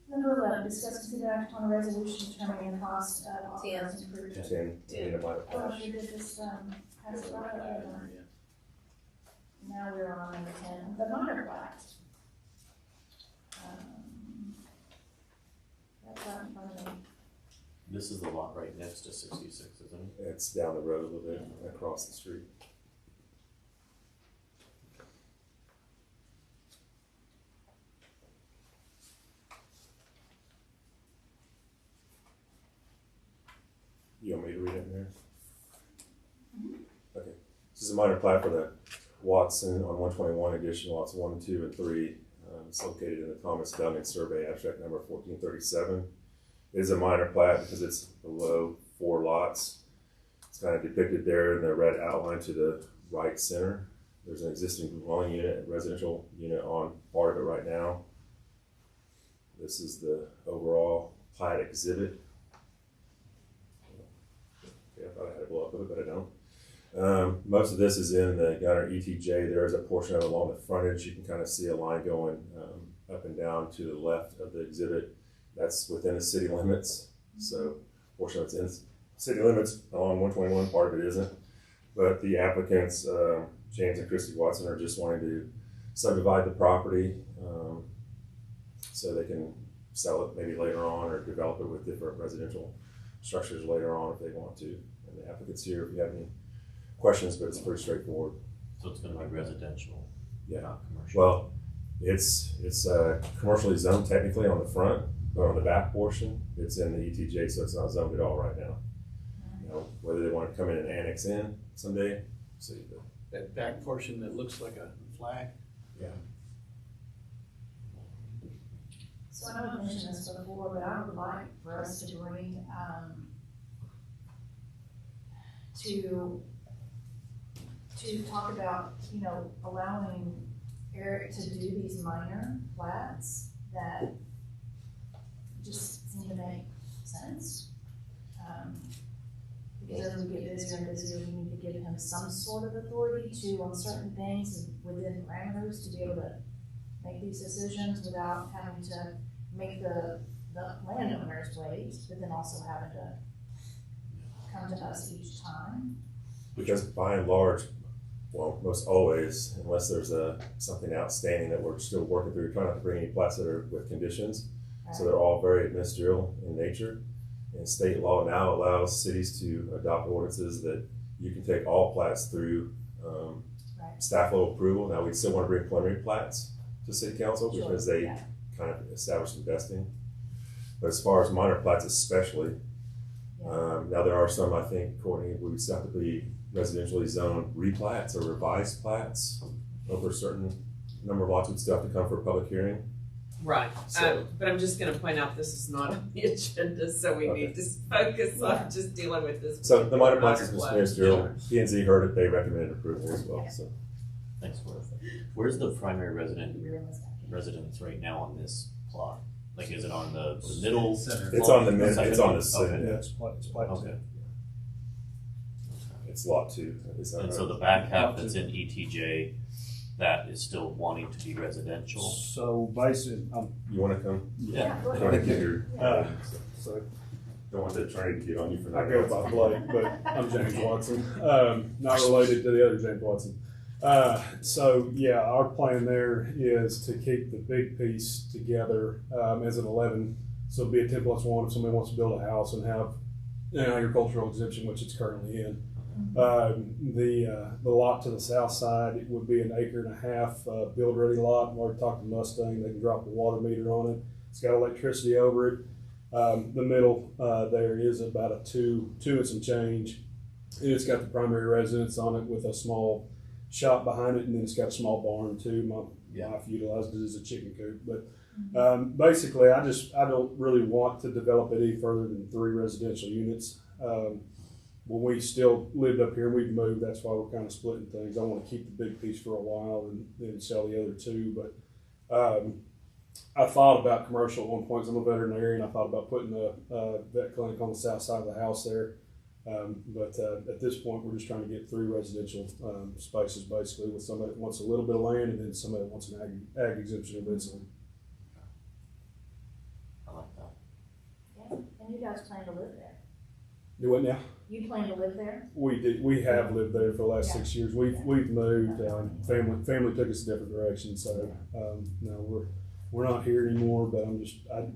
Number 11, discuss, consider, act upon a resolution determining the cost of authorizing improvement. 10 of my Oh, plat. you did just, pass it right over. Now we're on number 10, the minor plat. That's right in front of me. This is the lot right next to 66, isn't it? It's down the road a little bit, across the street. You want me to read it in there? Okay. This is a minor plat for the Watson on 121 edition, lots 1, 2, and 3. It's located in the Thomas Duggan Survey, abstract number 1437. It is a minor plat because it's below 4 lots. It's kind of depicted there in the red outline to the right center. There's an existing dwelling unit, residential unit on part of it right now. This is the overall plat exhibit. Yeah, I thought I had a blow up of it, but I don't. Most of this is in the Gunter ETJ. There is a portion of it along the frontage. You can kind of see a line going up and down to the left of the exhibit. That's within the city limits. So a portion of it's in city limits along 121, part of it isn't. But the applicants, James and Christy Watson, are just wanting to subdivide the property so they can sell it maybe later on or develop it with different residential structures later on if they want to. And the applicant's here if you have any questions, but it's pretty straightforward. So it's going to be residential, Yeah. not commercial. Well, it's commercially zoned technically on the front, but on the back portion, it's in the ETJ, so it's not zoned at all right now. You know, whether they want to come in and annex in someday, see. But That back portion that looks like a flag, yeah, So I know I've mentioned this before, but I would like for us to bring, to talk about, allowing Eric to do these minor plats that just seem to make sense. Because as we get busier and busier, we need to give him some sort of authority to, on certain things within parameters, to be able to make these decisions without having to make the landowners wait, but then also having to come to us each time. Because by and large, well, most always, unless there's something outstanding that we're still working through, trying not to bring any plats that are with conditions. Right? So they're all very ministerial in nature. And state law now allows cities to adopt ordinances that you can take all plats through Right. staff level approval. Now, we still want to bring preliminary plats to city council Sure, because they yeah. kind of establish investing. But as far as minor plats especially, Yeah. now there are some, I think, Courtney, we would still have to be residentially zoned replats or revised plats over a certain number of lots would still have to come for a public hearing. Right, So- but I'm just gonna point out this is not on the agenda, so we Okay. need to focus on just dealing with this. So the minor plats is Minor just plat. ministerial. P&Z heard it, they recommended approval as well, so. Thanks for it. Where's the primary residence right now on this plot? Like, is it on the middle? It's on the mid, it's on the Okay. center. Yeah, it's plat two. Okay. It's lot 2. Is that And so right? the back half that's in ETJ, that is still wanting to be residential? So basically, You wanna come? Yeah, go Try ahead. to get your, so don't want the attorney to get on you for I that. go by Blake, but I'm James Watson, not related to the other James Watson. So yeah, our plan there is to keep the big piece together as an 11. So it'll be a 10+1 if somebody wants to build a house and have an agricultural exemption, which it's currently in. The lot to the south side, it would be an 1.5 acre build ready lot. I've already talked to Mustang, they can drop a water meter on it. It's got electricity over it. The middle there is about a two and some change. And it's got the primary residence on it with a small shop behind it, and then it's got a small barn too. My wife utilized it as a chicken coop. But basically, I don't really want to develop it any further than 3 residential units. When we still lived up here, we've moved. That's why we're kind of splitting things. I want to keep the big piece for a while and then sell the other 2. But I thought about commercial at one point. 'Cause I'm a veterinarian. I thought about putting a vet clinic on the south side of the house there. But at this point, we're just trying to get 3 residential spaces, basically, with somebody that wants a little bit of land and then somebody that wants an ag exemption eventually. I like that. Yeah. And you guys plan to live there? Do what now? You plan to live there? We have lived there for the last Yeah. 6 years. We've moved. Family took us a different direction. So no, we're not here anymore. But I'm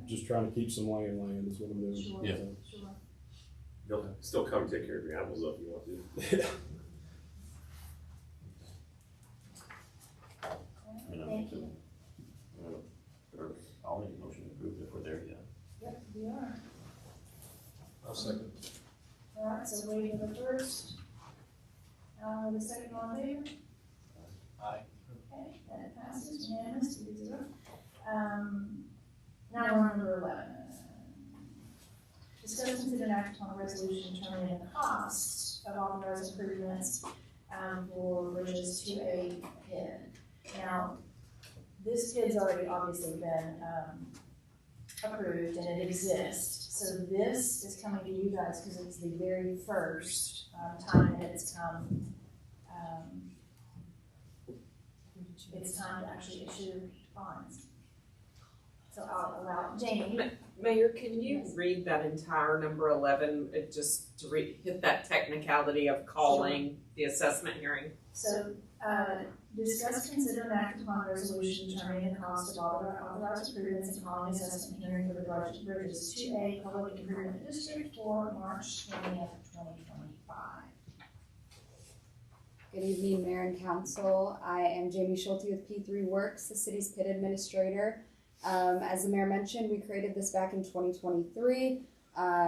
just trying to keep some land is what I'm doing. Sure. Yeah. Sure. You'll still come take care of your animals though if you want to. Thank you. I'll make a motion to approve if we're there yet. Yep, we are. I'll second. All right, so waiting for the first. The second one there. Aye. Okay, and it passes unanimous, 3-0. Now we're on number 11. Discuss, consider, and act on a resolution determining the cost of authorized improvements for bridges to a PID. Now, this PID's already obviously been approved and it exists. So this is coming to you guys because it's the very first time that it's come. It's time to actually issue bonds. So I'll allow Jamie. Mayor, can you read that entire number 11, just to hit that technicality of calling the assessment hearing? So, discuss, consider, and act upon a resolution determining the cost of authorized improvements and calling assessment hearing for the bridges to a public improvement district for March 20th, 2025. Good evening, Mayor and Council. I am Jamie Schulte with P3 Works, the city's PID administrator. As the mayor mentioned, we created this back in 2023.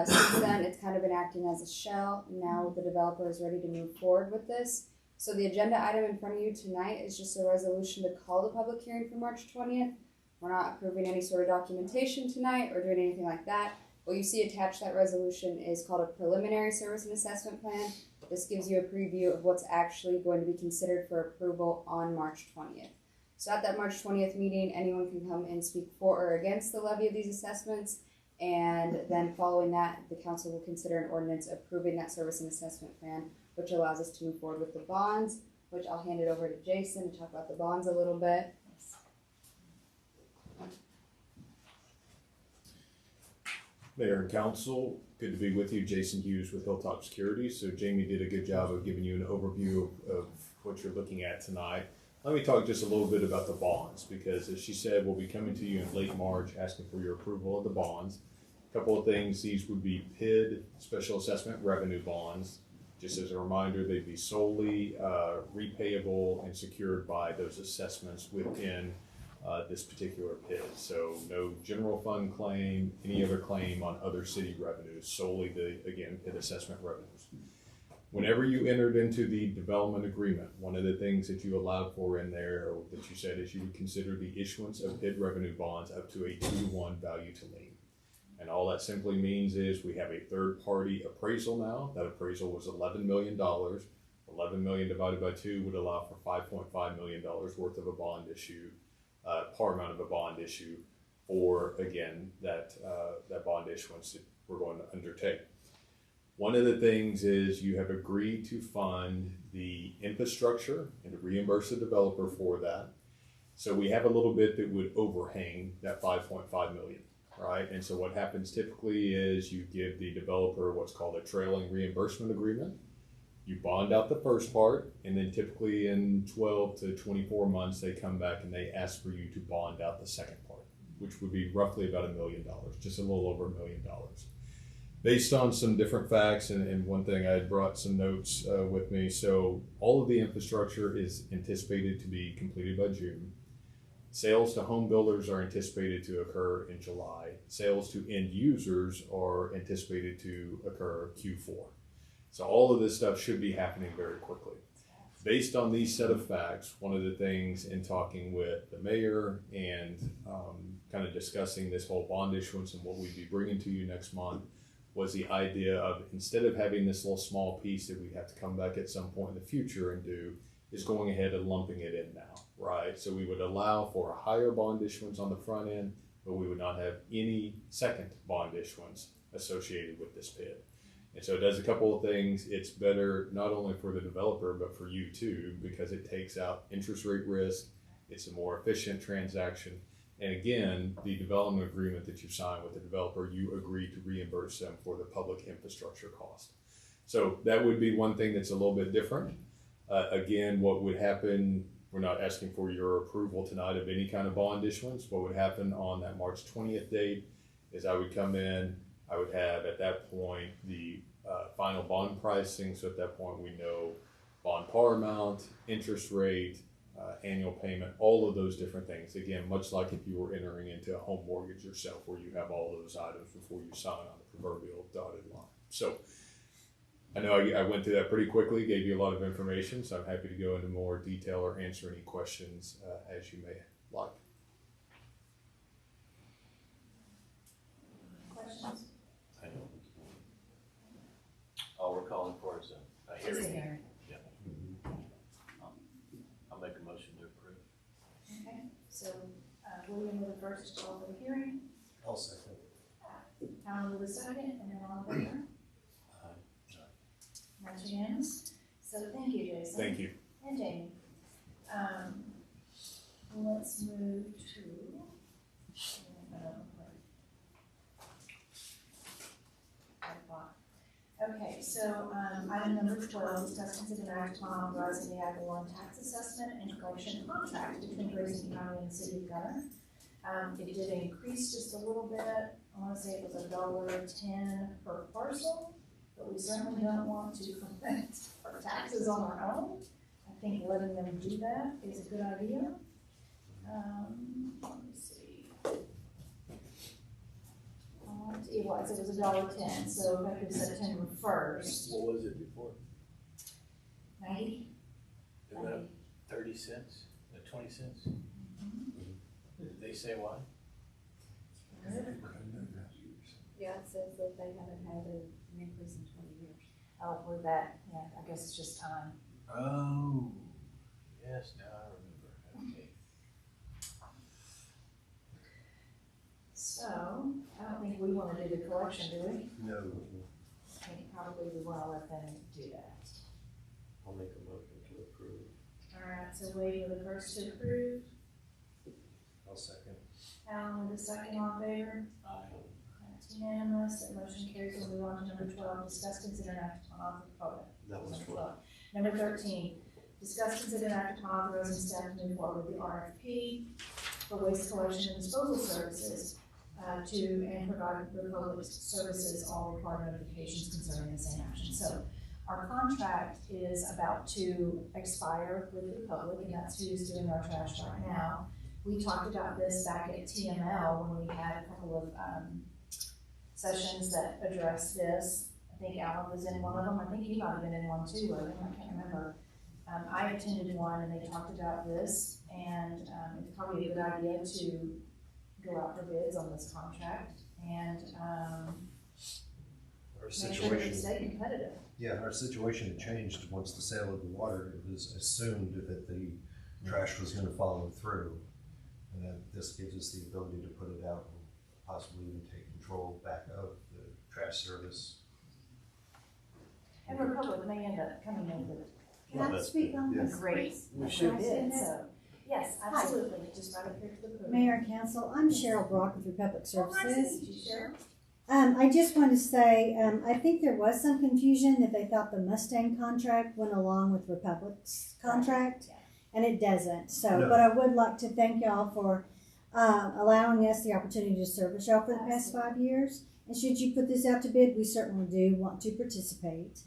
Since then, it's kind of been acting as a shell. Now the developer is ready to move forward with this. So the agenda item in front of you tonight is just a resolution to call the public hearing for March 20th. We're not approving any sort of documentation tonight or doing anything like that. What you see attached to that resolution is called a preliminary service and assessment plan. This gives you a preview of what's actually going to be considered for approval on March 20th. So at that March 20th meeting, anyone can come and speak for or against the levy of these assessments. And then following that, the council will consider an ordinance approving that service and assessment plan, which allows us to move forward with the bonds, which I'll hand it over to Jason to talk about the bonds a little bit. Mayor and council, good to be with you. Jason Hughes with Hilltop Security. So Jamie did a good job of giving you an overview of what you're looking at tonight. Let me talk just a little bit about the bonds, because as she said, we'll be coming to you in late March asking for your approval of the bonds. A couple of things, these would be PID, Special Assessment Revenue Bonds. Just as a reminder, they'd be solely repayable and secured by those assessments within this particular PID. So no general fund claim, any other claim on other city revenues, solely the, again, PID assessment revenues. Whenever you entered into the development agreement, one of the things that you allowed for in there, or that you said, is you would consider the issuance of PID revenue bonds up to a 2-to-1 value to lien. And all that simply means is we have a third-party appraisal now. That appraisal was $11 million. 11 million divided by 2 would allow for $5.5 million worth of a bond issue, par amount of a bond issue, for, again, that bond issuance that we're going to undertake. One of the things is you have agreed to fund the infrastructure and to reimburse the developer for that. So we have a little bit that would overhang that 5.5 million, right? And so what happens typically is you give the developer what's called a trailing reimbursement agreement. You bond out the first part, and then typically in 12 to 24 months, they come back and they ask for you to bond out the second part, which would be roughly about $1 million, just a little over $1 million. Based on some different facts, and one thing, I had brought some notes with me. So all of the infrastructure is anticipated to be completed by June. Sales to home builders are anticipated to occur in July. Sales to end users are anticipated to occur Q4. So all of this stuff should be happening very quickly. Based on these set of facts, one of the things in talking with the mayor and kind of discussing this whole bond issuance and what we'd be bringing to you next month was the idea of, instead of having this little small piece that we have to come back at some point in the future and do, is going ahead and lumping it in now, right? So we would allow for a higher bond issuance on the front end, but we would not have any second bond issuance associated with this PID. And so it does a couple of things. It's better not only for the developer, but for you too, because it takes out interest rate risk. It's a more efficient transaction. And again, the development agreement that you sign with the developer, you agree to reimburse them for the public infrastructure cost. So that would be one thing that's a little bit different. Again, what would happen, we're not asking for your approval tonight of any kind of bond issuance. What would happen on that March 20th date is I would come in, I would have at that point the final bond pricing. So at that point we know bond par amount, interest rate, annual payment, all of those different things. Again, much like if you were entering into a home mortgage yourself, where you have all those items before you sign on the proverbial dotted line. So I know I went through that pretty quickly, gave you a lot of information, so I'm happy to go into more detail or answer any questions as you may like. Questions? I know. All we're calling for is a hearing. Yeah. I'll make a motion to approve. Okay, so William will first call for the hearing. I'll second. Alan will the second, and then all in favor. That's unanimous. So thank you, Jason. Thank you. And Jamie. Let's move to okay, so item number 12, discuss consider act on authorizing the Ag 1 tax assessment and collection contract between Grayson County and the city of Gunter. It did increase just a little bit. I want to say it was $1.10 per parcel, but we certainly don't want to collect our taxes on our own. I think letting them do that is a good idea. Let me see. It was $1.10, so effective September 1st. What was it before? 90? Isn't that 30 cents? 20 cents? Did they say why? Yeah, it says that they haven't had an increase in 20 years. Oh, with that, yeah, I guess it's just time. Oh, yes, now I remember. Okay. collection, do we? No. I think probably we wanna let them do that. I'll make a motion to approve. Alright, so Wade with the first to approve, I'll second. Alan with the second, all in favor? That's unanimous, that motion carries. We'll move on to number 12, discuss, consider, and act upon That was number 12. 12. Number 13, discuss, consider, and act upon authorizing staff to move forward with the RFP for waste collection and disposal services to and provide the public services all required notifications concerning the same action. So our contract is about to expire with the public, and that's who's doing our trash right now. We talked about this back at TML when we had a couple of sessions that addressed this. I think Alan was in one of them. I think you might have been in one too. I can't remember. I attended one and they talked about this, and it's probably a good idea to go out for bids on this contract and Our make sure that we stay competitive. Yeah, our situation had changed once the sale of the water. It was assumed that the trash was gonna follow through. And that this gives us the ability to put it out and possibly even take control back of the trash service. And Republic may end up coming in with Can I speak on a Yes. great bid, so, yes, absolutely, just right up here to the podium. Mayor and Council, I'm Cheryl Brock with Republic Well, nice to Services. meet you, Cheryl. I just want to say, I think there was some confusion that they thought the Mustang contract went along with Republic's contract, Yeah. and it doesn't. So, No. but I would like to thank y'all for allowing us the opportunity to service y'all for the past 5 years. And should you put this out to bid, we certainly do want to participate.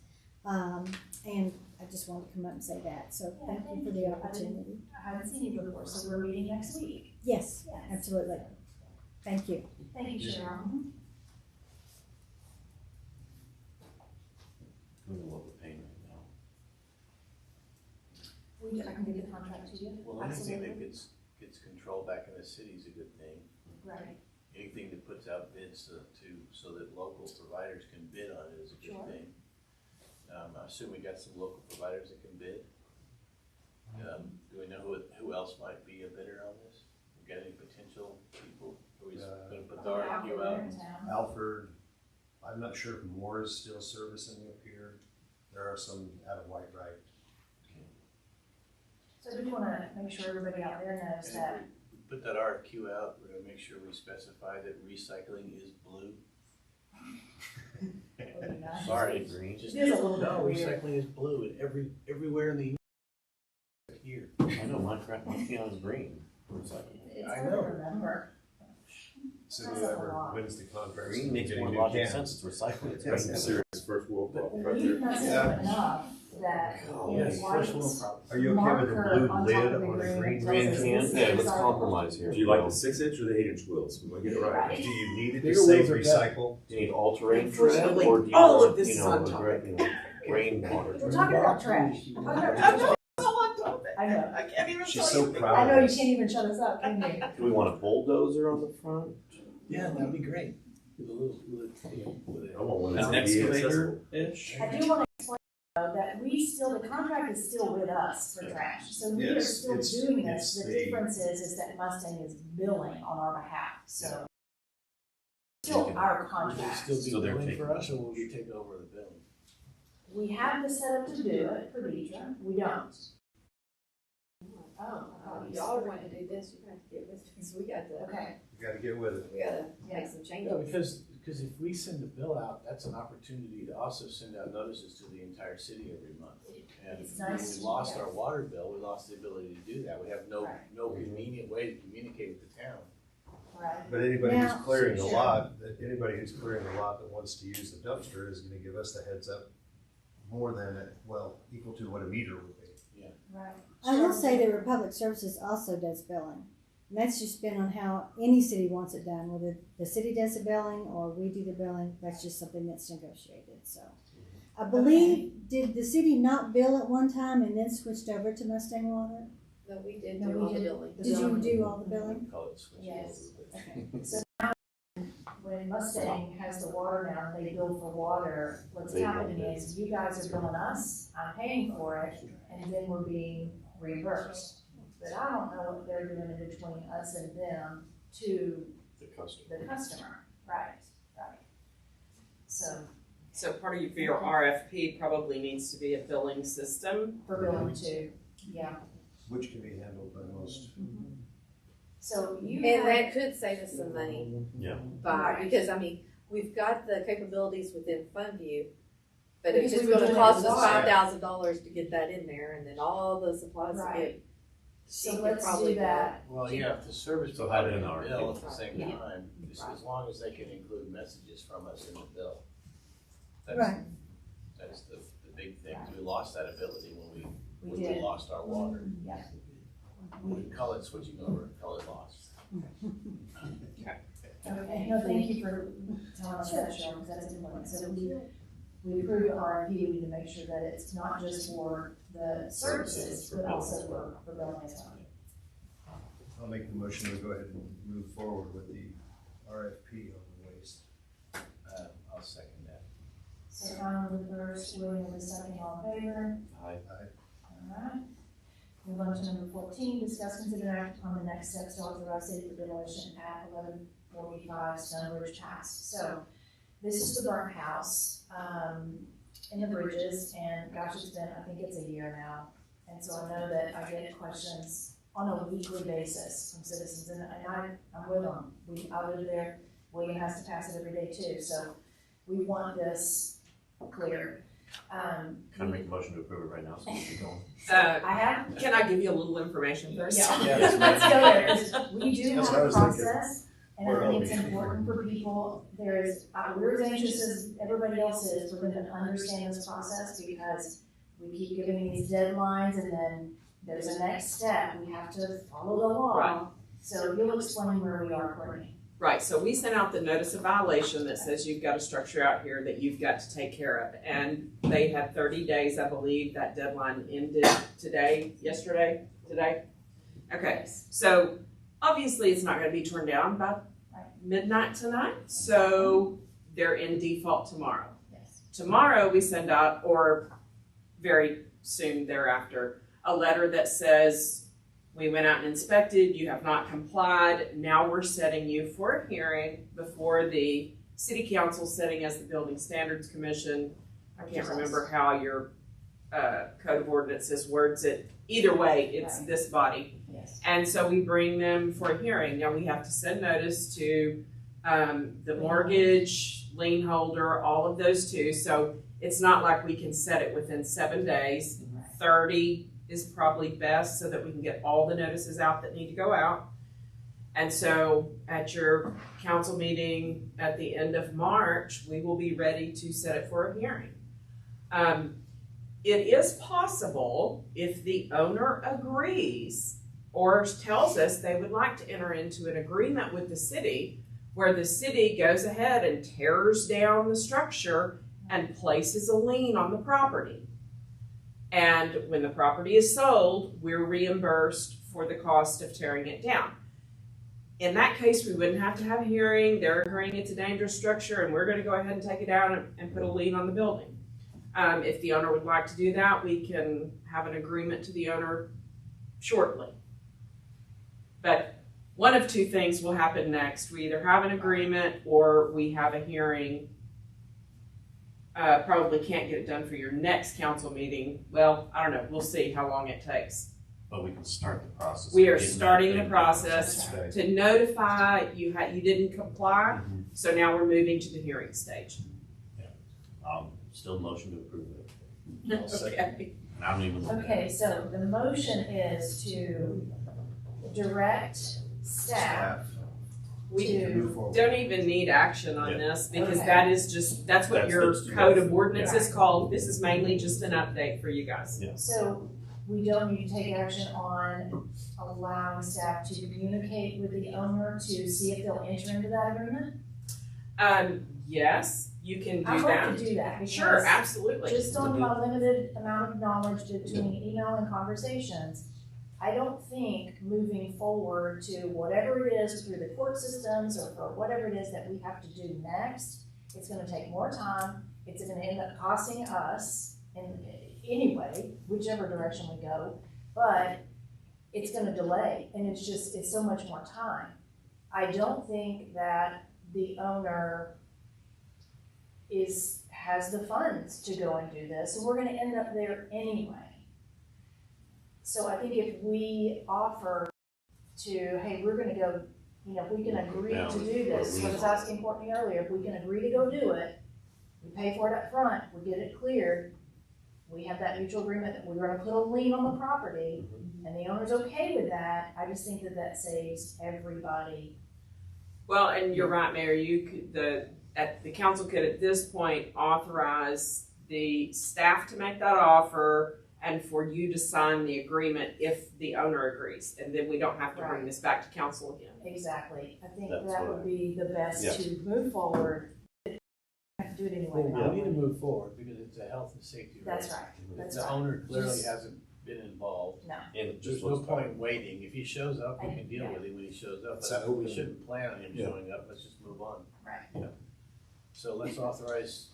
And I just wanted to come up and say that. So Yeah, thank you thank for you. the I opportunity. I haven't seen you before, so we're meeting next week. Yes, Yes. absolutely. Thank you. Thank you, Cheryl. I don't know what we're paying right now. I can get the contract to you. Well, anything that Absolutely. gets control back in the city is a good thing. Right. Anything that puts out bids so that local providers can bid on it is a good Sure. thing. I assume we got some local providers that can bid. Do we know who else might be a bidder on this? We got any potential people? Are we gonna put the RFQ out? in town. Alfred, I'm not sure if Moore is still servicing up here. There are some out of Whitewright. So we wanna make sure everybody out there knows And that. if we put that RFQ out, we're gonna make sure we specify that recycling is blue. Sorry, green. Just It is a little bit no, weird. recycling is blue and everywhere in the here. I know, my piano's green. It's like, It's I hard know. to remember. So That's whoever a lot. wins the contract. green makes more logical sense, it's recycling, it's That's green. some serious first world problem right You've there. messed up enough that Oh, in yes, first world white problem. Are you okay with the marker blue on lid top of the on a green green? tells Green us can, this yeah, is let's recyclable. compromise here. Do you like the 6-inch or the 8-inch wheels? We want to get it right. Right. Do you need it to Bigger say wheels are better. recycle? Do you need all-terrain Unfortunately, tread, or do you all of want, this you is know, on a topic. great, you know, rainwater? We're talking about trash. We're talking about trash. I know. I can't even She's tell so you. proud I of know you us. can't even shut us up, can you? Do we want a bulldozer on the front? Yeah, that'd be great. With a little, I want one that's An ADA accessible. excavator-ish? I do want to explain though that the contract is still with us for trash. So we are Yes, still it's- doing this. it's The the- difference is that Mustang is billing on our behalf, so. Yeah. Still our will they contract. still be Still they're billing taking for us, or will we take over the billing? We have the setup to do it for Deidre, we don't. Oh, Y'all are wanting to do this, you have to get with us, we got to, okay, You gotta get with it. we gotta Yeah. make some Yeah, changes. because if we send the bill out, that's an opportunity to also send out notices to the entire city every month. And It's when nice, we lost yeah. our water bill, we lost the ability to do that. We have no Right. convenient way to communicate with the town. right. But anybody who's Now- clearing the Sure. lot, anybody who's clearing the lot that wants to use the dumpster is gonna give us the heads up more than, equal to what a meter would be. Right. I will say that Republic Services also does billing. And that's just been on how any city wants it done, whether the city does the billing or we do the billing, that's just something that's negotiated, so. I believe, did the city not bill at one time and then switched over to Mustang Water? No, we did No, do we all the did. building. The Did you billing. do all the billing? We call it switching Yes. over. but- So now, when Mustang has the water now, they bill for water, what's They happening bill. is you guys are billing us, I'm paying for it, and then we're being reimbursed. But I don't know what they're doing in between us and them to The customer. the customer, right, right. So part of your RFP probably needs to be a billing system. For billing too, yeah. Which can be handled by most. So you And have, that could save us some money. Yeah. Because I mean, we've got the capabilities within FundView, but it's Because just we were gonna doing cost it us with $5,000 to get that in there, and then all the supplies to Right. get. so She could let's probably do that. Well, yeah, if the service So have it provider in can our bill bill. at the same Yeah. time, just as long as they can include messages from us in the bill. Right. That's the big thing. We lost that ability when We we did. lost our water. Yeah. We call it switching over, call it lost. Okay, no, thank you for telling us that, Cheryl, because that's important. So we approve the RFP, we need to make sure that it's not just for the services, but also for billing as well. I'll make the motion to go ahead and move forward with the RFP on the waste. I'll second that. So Conlon with the first, William with the second, all in favor? Aye. Alright. Move on to number 14, discuss, consider, and act on the next steps to authorize city for demolition at 1145 Stone Ridge Pass. So this is the burnt house in the bridges, and gosh, it's been, I think it's a year now. And so I know that I get questions on a weekly basis from citizens, and I'm with them. I live there, William has to pass it every day too, so we want this clear. Can I make a motion to approve it right now so we can keep going? I have, Can I give you a little information first? yeah, Yes, let's go there, 'cause we do That's have what I a was thinking. process, and I think it's important for people, we're as anxious as everybody else is for them to understand this process, because we keep giving these deadlines, and then there's a next step, we have to follow the law. Right. So you'll explain where we are, Courtney. Right, so we sent out the notice of violation that says you've got a structure out here that you've got to take care of. And they had 30 days, I believe, that deadline ended today. Okay, so obviously it's not gonna be torn down by midnight tonight, so they're in default tomorrow. Yes. Tomorrow we send out, or very soon thereafter, a letter that says, we went out and inspected, you have not complied, now we're setting you for a hearing before the city council, sitting as the Building Standards Commission. I can't remember how your code of ordinances words it. Either way, it's this body. Yes. And so we bring them for a hearing. Now we have to send notice to the mortgage, lien holder, all of those two. So it's not like we can set it within 7 days. 30 is probably best so that we can get all the notices out that need to go out. And so at your council meeting at the end of March, we will be ready to set it for a hearing. It is possible, if the owner agrees or tells us they would like to enter into an agreement with the city, where the city goes ahead and tears down the structure and places a lien on the property. And when the property is sold, we're reimbursed for the cost of tearing it down. In that case, we wouldn't have to have a hearing. They're agreeing it's a dangerous structure, and we're going to go ahead and take it down and put a lien on the building. If the owner would like to do that, we can have an agreement to the owner shortly. But one of two things will happen next. We either have an agreement or we have a hearing. Probably can't get it done for your next council meeting. Well, I don't know. We'll see how long it takes. But we can start the process. We are Getting that starting the thing process done. to notify you you didn't comply. So now we're moving to the hearing stage. Still motion to approve it. Okay. And I don't even. Okay, so the motion is to direct staff We to Move forward. don't even need action on Yeah. this because Okay. that is just, that's what That's your the- code of ordinance is called. This is mainly just an update for you guys. So we don't need to take action on allowing staff to communicate with the owner to see if they'll enter into that agreement? Yes, you can do I'd that. like to do that Sure, because absolutely. just on my limited amount of knowledge between email and conversations, I don't think moving forward to whatever it is through the court systems or for whatever it is that we have to do next, it's gonna take more time, it's gonna end up costing us in anyway, whichever direction we go, but it's gonna delay, and it's so much more time. I don't think that the owner has the funds to go and do this, and we're gonna end up there anyway. So I think if we offer to, hey, we're gonna go, you know, if we can agree to do this, what I was asking Courtney earlier, if we can agree to go do it, we pay for it up front, we get it cleared, we have that mutual agreement that we're gonna put a lien on the property, and the owner's okay with that, I just think that that saves everybody. Well, and you're right, Mayor, you could, the council could at this point authorize the staff to make that offer and for you to sign the agreement if the owner agrees, and then we don't have to bring this back to council again. Exactly, I think That's that what would be the best Yeah. to move forward. Have to do it anyway. Well, we need to move forward because it's a health and safety risk. That's right, that's The right. owner clearly Just- hasn't been involved. No. And it There's just no looks point waiting. If he shows up, we I- can deal yeah. with him when he shows up. It's But open. we shouldn't plan on him Yeah. showing up. Let's just move on. Right. So let's authorize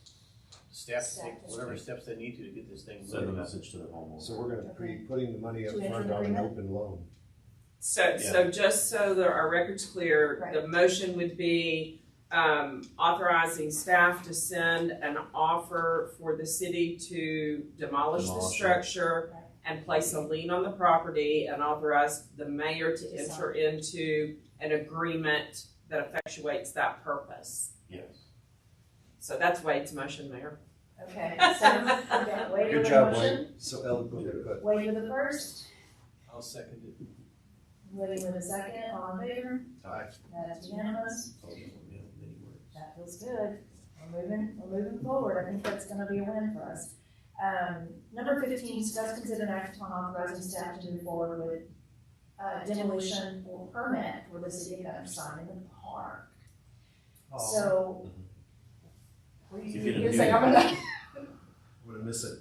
staff to Staff take to whatever speak. steps they need to get this thing send a moving. message to the homeowner. So we're gonna be putting the money up To enter front an on an agreement? open loan. So just so that our record's clear, Right. the motion would be authorizing staff to send an offer for the city to demolish the Demolish it. structure Right. and place a lien on the property and authorize the mayor to To enter into an agreement that effectuates that purpose. Yes. So that's Wade's motion, Mayor. Okay, so, okay, Wade Good with a job, motion, Wade. So eloquently put. Wade with the first, I'll second it. Wade with a second, all in favor? Aye. That's unanimous, Oh, yeah, many words. that feels good, we're moving forward, I think that's gonna be a win for us. Number 15, discuss, consider, and act upon authorizing staff to move forward with demolition or permit for the city of Gunter sign in the park. So. What are You you, get a you're new saying, I'm one. gonna. I'm gonna miss it.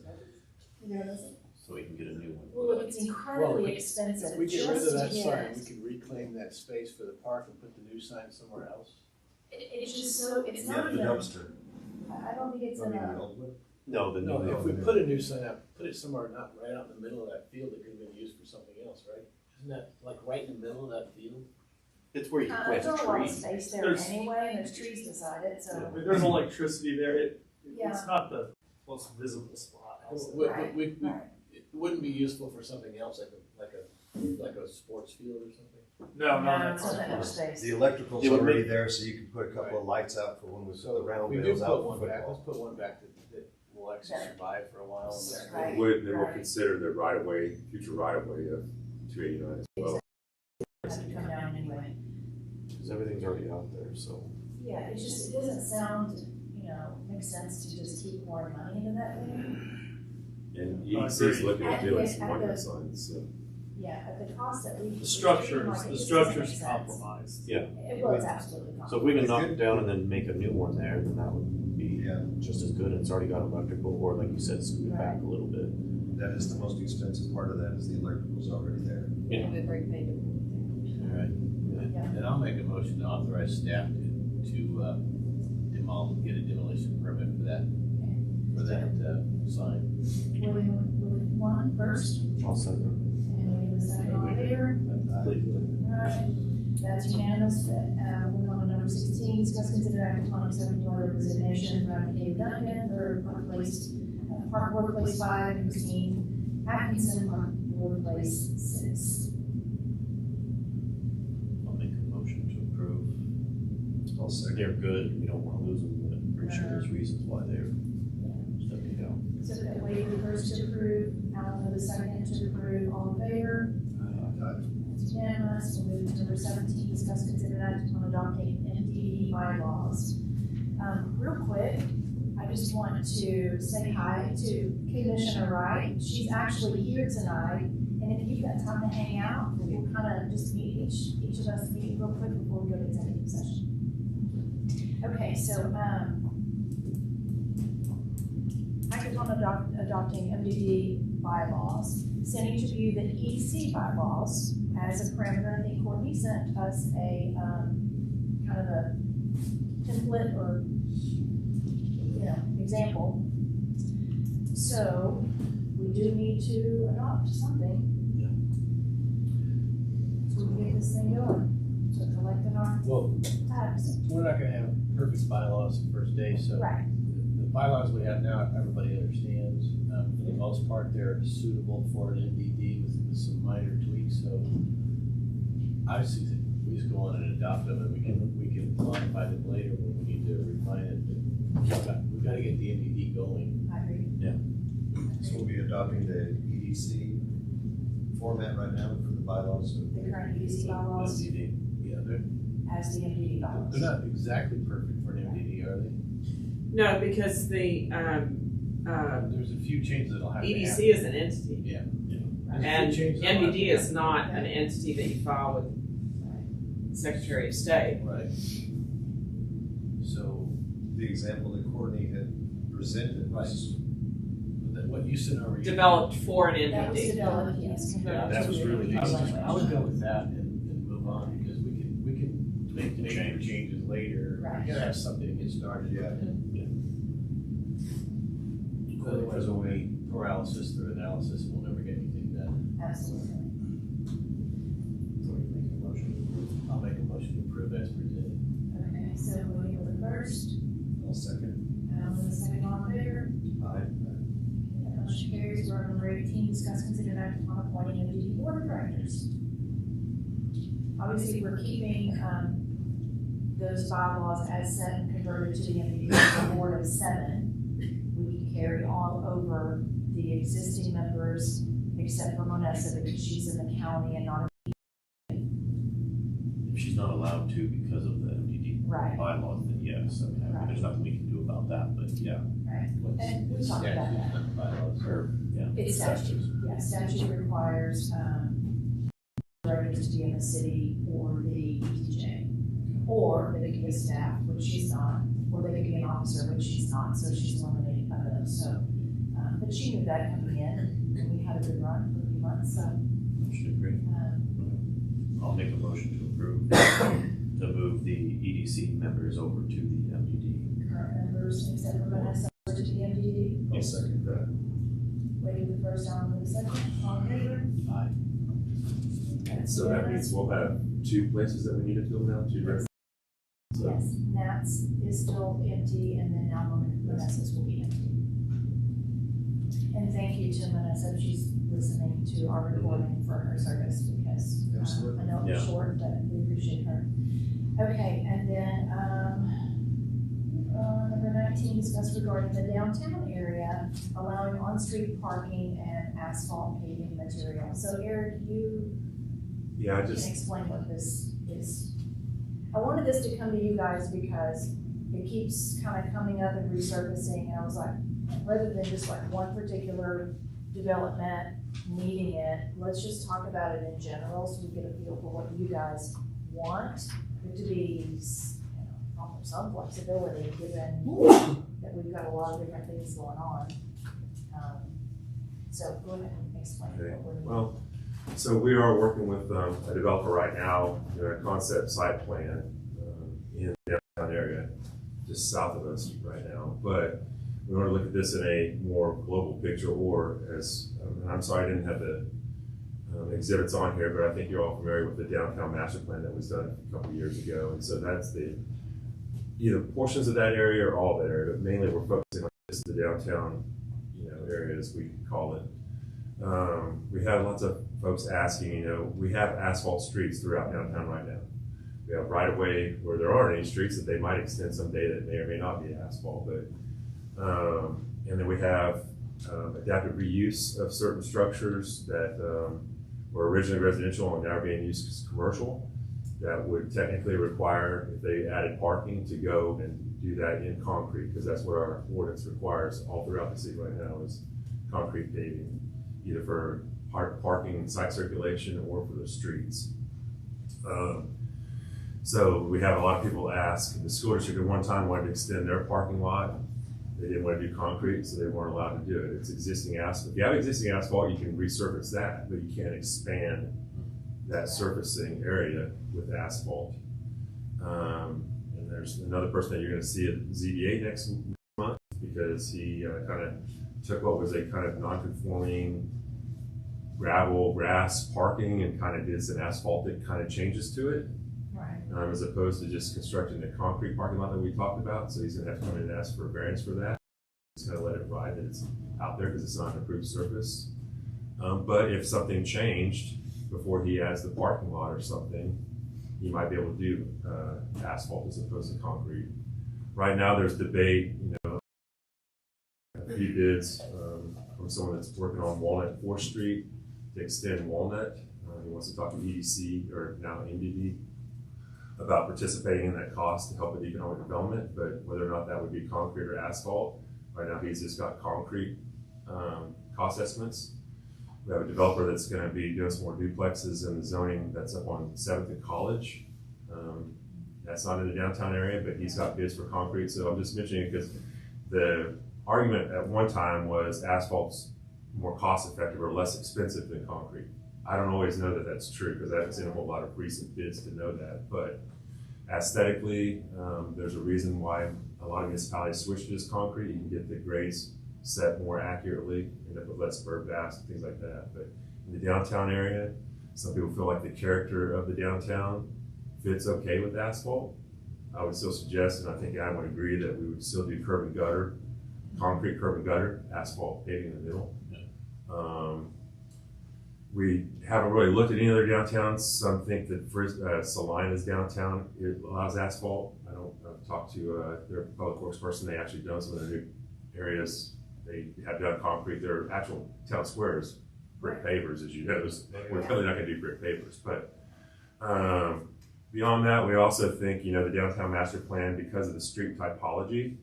You're gonna listen? So we can get a new one. Well, it's incredibly expensive. If we get rid of just that to sign, get- we can reclaim that space for the park and put the new sign somewhere else. It's just so, it's Yeah, not the even, dumpster. I don't think it's I mean, the enough. old one. No, the new No, if one. we put a new sign up, put it somewhere not right out in the middle of that field that could have been used for something else, right? Isn't that like right in the middle of that field? It's where you can plant There's a a lot of tree. space there There's- anyway, and there's trees beside it, I so. mean, there's electricity there. Yeah. It's not the most visible spot. I'll say. Right, It right. wouldn't be useful for something else, like a sports field or something. No, No, no, it's not that much space. The electrical's It would already make- there, so you can put a couple of lights out for when we put the round We do wheels put out one for back, let's football. put one back that will actually Better. survive for a while. And that's Right. Would, they will Right. consider the right of way, future right of way of 289 as well. Have to come down anyway. Because everything's already out there, so. Yeah, it's just, it doesn't sound, makes sense to just keep more money into that thing. And I EDC is agree. looking at doing some At monument the- signs, so. Yeah, at the cost that we. The structure's compromised. Yeah. Well, it's absolutely compromised. So if we can knock it down and then make a new one there, then that would be Yeah. just as good. It's already got electrical, or like you said, scoot it back a little bit. That is the most expensive part of that, is the electrical's already there. Yeah. We've already paid it. All right. Then I'll make a motion to authorize staff to get a demolition permit for that sign. With one first, I'll send them. and we have a second all in favor. Alright, that's unanimous. We're on to number 16, discuss, consider, act upon accepting letter of resignation from Dave Duncan for Park Workplace 5 and Christine Atkinson, Park Workplace 6. I'll make a motion to approve. I'll second. They're good. We don't want to lose them, but I'm pretty sure there's reasons why they're stepping down. So that Wade the first to approve, Alan with the second to approve, all in favor? That's unanimous. We'll move to number 17, discuss, consider, act upon adopting MDD bylaws. Real quick, I just want to say hi to Commissioner Wright. She's actually here tonight, and if you've got time to hang out, we'll kind of just meet each of us meet real quick before we go to executive session. Okay, so act upon adopting MDD bylaws. Send each of you the EDC bylaws as a parameter. I think Courtney sent us a kind of a template or example. So we do need to adopt something. Yeah. So we can get this thing going. So collecting our Well, tax. we're not gonna have perfect bylaws the first day, so Right. bylaws we have now, everybody understands. For the most part, they're suitable for an MDD with some minor tweaks, so obviously, we just go on and adopt them, and we can modify them later when we need to refine it, but we've got to get the MDD going. I agree. So we'll be adopting the EDC format right now for the bylaws. The current EDC bylaws MDD, yeah, as the MDD bylaws. they're not exactly perfect for an MDD, are they? No, because the There's a few changes that'll have to happen. EDC is an entity. Yeah. Right. And There's a few changes that'll have to MDD is happen. not an entity that you file with the Secretary of State. Right. So, The example that Courtney had presented was what you said already. Developed for an That was entity. developed, yes. Yeah, that was really good. I would go with that and move on, because we can make major changes later. Right. We gotta have something to get started. Yeah. Otherwise, we'll be paralysis through analysis, and we'll never get anything done. Absolutely. So we make a motion. I'll make a motion to approve as presented. Okay, so we'll go with the first, I'll second. the second on there. Aye. Motion carries. We're on number 18, discuss, consider act on appointing MDD board of directors. Obviously, we're keeping, those bylaws as set and converted to the MDD board of 7. We can carry on over the existing members, except for Monessa, because she's in the county and not If she's not allowed to because of the MDD Right. bylaws, then yes, I mean, Right. there's nothing we can do about that, but yeah. right. And we talked about that. Statutes, not bylaws. Or, yeah. It's statute, yeah, statute requires, directors to be in the city or the ETJ. Or they could be staff, which she's not, or they could be an officer, which she's not, so she's eliminated by those, so. But she knew that coming in, and we had a good run for a few months, so. Motion agreed. I'll make a motion to approve, to move the EDC members over to the MDD. Current members, except for Vanessa, over to the MDD. I'll second that. Waiting the first down for the second, all in favor? Aye. So that means we'll have 2 places that we need to fill now, 2 directors. So, Yes, Nat's is still empty, and then now Vanessa's will be empty. And thank you to Vanessa, if she's listening to our recording, for her service, because Absolutely. I know it was Yeah. short, but we appreciate her. Okay, and then, number 19, discuss regarding the downtown area, allowing on-street parking and asphalt paving material. So Eric, you yeah, I can just, explain what this is. I wanted this to come to you guys because it keeps kind of coming up and resurfacing, and I was like, rather than just like one particular development needing it, let's just talk about it in general, so we get a feel for what you guys want. It to be, offer some flexibility, given that we've got a lot of different things going on. So go ahead and explain okay, what we're. well, so we are working with a developer right now, doing a concept site plan in the downtown area, just south of us right now. But we want to look at this in a more global picture, or as, and I'm sorry I didn't have the exhibits on here, but I think you're all familiar with the downtown master plan that was done a couple of years ago. And so that's the, either portions of that area or all that area, but mainly we're focusing on just the downtown, area, as we call it. We have lots of folks asking, we have asphalt streets throughout downtown right now. We have right of way where there aren't any streets that they might extend someday that may or may not be asphalt, but, and then we have adaptive reuse of certain structures that were originally residential and now are being used as commercial. That would technically require, if they added parking, to go and do that in concrete, because that's what our ordinance requires all throughout the city right now is concrete paving, either for parking and site circulation or for the streets. So we have a lot of people ask, the school district at one time wanted to extend their parking lot. They didn't want to do concrete, so they weren't allowed to do it. It's existing asphalt. If you have existing asphalt, you can resurface that, but you can't expand that surfacing area with asphalt. And there's another person that you're going to see at ZBA next month, because he kind of took what was a kind of non-conforming gravel, grass parking and kind of did some asphaltic kind of changes to it. Right. As opposed to just constructing the concrete parking lot that we talked about. So he's going to have to come in and ask for a variance for that. gonna let it ride, that it's out there because it's not an approved surface. But if something changed before he adds the parking lot or something, he might be able to do asphalt as opposed to concrete. Right now, there's debate, a few bids from someone that's working on Walnut 4th Street to extend Walnut. He wants to talk to EDC, or now NDD, about participating in that cost to help with economic development, but whether or not that would be concrete or asphalt. Right now, he's just got concrete cost estimates. We have a developer that's going to be doing some more duplexes in the zoning that's up on 7th and College. That's not in the downtown area, but he's got bids for concrete. So I'm just mentioning it because the argument at one time was asphalt's more cost effective or less expensive than concrete. I don't always know that that's true because I haven't seen a whole lot of recent bids to know that. But aesthetically, there's a reason why a lot of municipalities switch to just concrete. You can get the grades set more accurately, end up with less bird baths and things like that. But in the downtown area, some people feel like the character of the downtown fits okay with asphalt. I would still suggest, and I think I would agree, that we would still do curb and gutter, concrete curb and gutter, asphalt paving in the middle. We haven't really looked at any other downtowns. Some think that Salina's downtown, it allows asphalt. I've talked to their public works person. They actually done some of their new areas. They have done concrete. Their actual town squares, brick pavers, as you know. We're probably not going to do brick pavers, but beyond that, we also think, the downtown master plan, because of the street typology,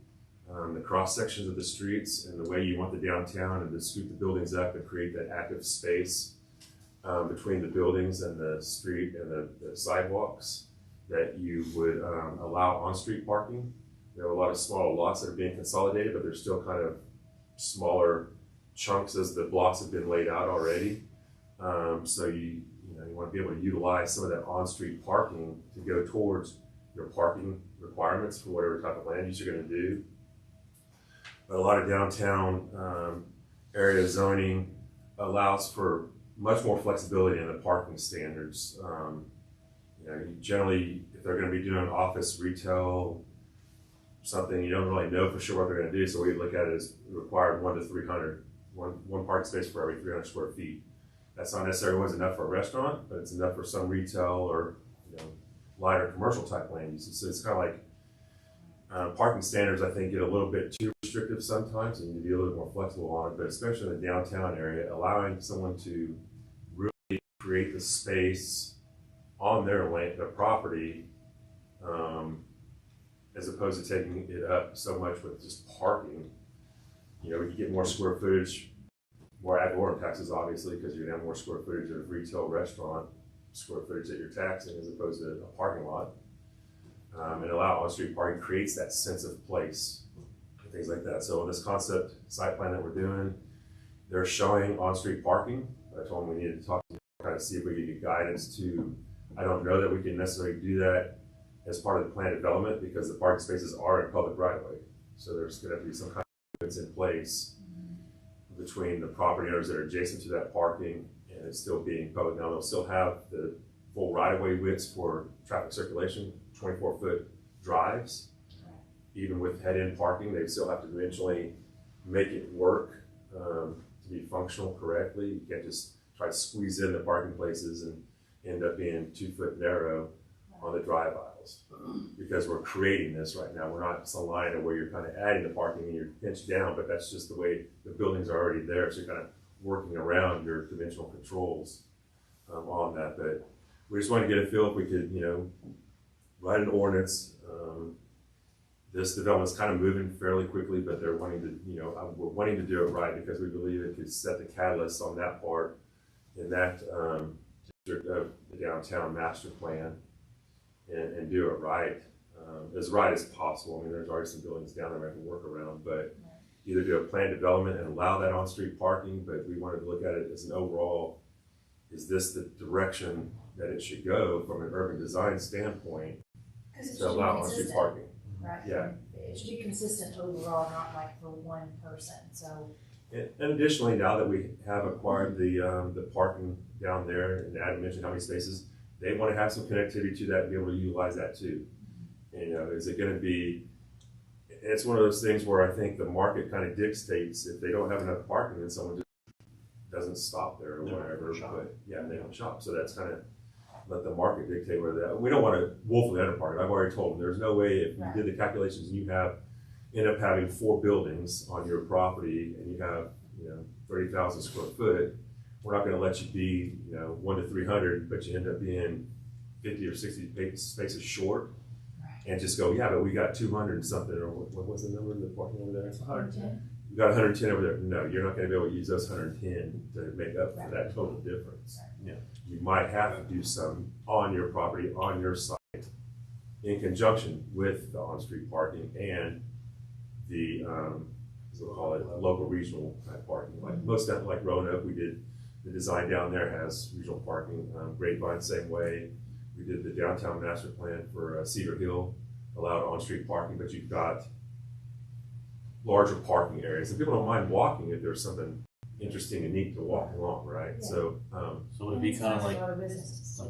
the cross sections of the streets, and the way you want the downtown, and to scoop the buildings up and create that active space between the buildings and the street and the sidewalks, that you would allow on-street parking. We have a lot of small lots that are being consolidated, but they're still kind of smaller chunks as the blocks have been laid out already. So you want to be able to utilize some of that on-street parking to go towards your parking requirements for whatever type of land use you're going to do. But a lot of downtown area zoning allows for much more flexibility in the parking standards. Generally, if they're going to be doing office, retail, something, you don't really know for sure what they're going to do. So we look at it as required 1 to 300, one parking space for every 300 square feet. That's not necessarily always enough for a restaurant, but it's enough for some retail or lighter commercial type land uses. So it's kind of like parking standards, I think, get a little bit too restrictive sometimes, and you need to be a little more flexible on it. But especially in the downtown area, allowing someone to really create the space on their land, their property, as opposed to taking it up so much with just parking. We can get more square footage, more ad valorem taxes, obviously, because you're going to have more square footage of retail restaurant square footage that you're taxing as opposed to a parking lot. And allow on-street parking creates that sense of place and things like that. So in this concept site plan that we're doing, they're showing on-street parking. I told them we needed to talk to them, kind of see if we could get guidance to. I don't know that we can necessarily do that as part of the plan development because the parking spaces are in public right of way. So there's going to have to be some kind of agreements in place between the property owners that are adjacent to that parking and it's still being public. Now they'll still have the full right of way widths for traffic circulation, 24-foot drives. Even with head-in parking, they still have to eventually make it work to be functional correctly. You can't just try to squeeze in the parking places and end up being 2-foot narrow on the drive aisles because we're creating this right now. We're not Salina where you're kind of adding the parking and you're pinched down, but that's just the way the buildings are already there. So you're kind of working around your dimensional controls on that. But we just wanted to get a feel if we could, write an ordinance. This development's kind of moving fairly quickly, but they're wanting to, we're wanting to do it right because we believe it could set the catalyst on that part in that district of the downtown master plan and do it right, as right as possible. I mean, there's already some buildings down there I can work around, but either do a planned development and allow that on-street parking, but we wanted to look at it as an overall, is this the direction that it should go from an urban design standpoint to allow on-street parking? Right. Yeah. It should be consistent overall, not like for one person. So. And additionally, now that we have acquired the parking down there, and Adam mentioned how many spaces, they want to have some connectivity to that and be able to utilize that too. And, is it going to be it's one of those things where I think the market kind of dictates if they don't have enough parking, then someone just doesn't stop there or whatever. But yeah, they don't shop. So that's kind of let the market dictate where that. We don't want to woefully underpark it. I've already told them there's no way if you did the calculations and you end up having 4 buildings on your property and you have 30,000 square foot, we're not going to let you be 1 to 300, but you end up being 50 or 60 spaces short. And just go, yeah, but we got 200 and something, or what was the number in the parking over there? It's 110. You got 110 over there. No, you're not going to be able to use those 110 to make up for that total difference. Yeah. You might have to do some on your property, on your site, in conjunction with the on-street parking and the, as we'll call it, local regional type parking. Like most of like Roanoke, we did the design down there has regional parking. Grapevine, same way. We did the downtown master plan for Cedar Hill, allowed on-street parking, but you've got larger parking areas. And people don't mind walking if there's something interesting and neat to walk along, right? Yeah. So would it be kind of like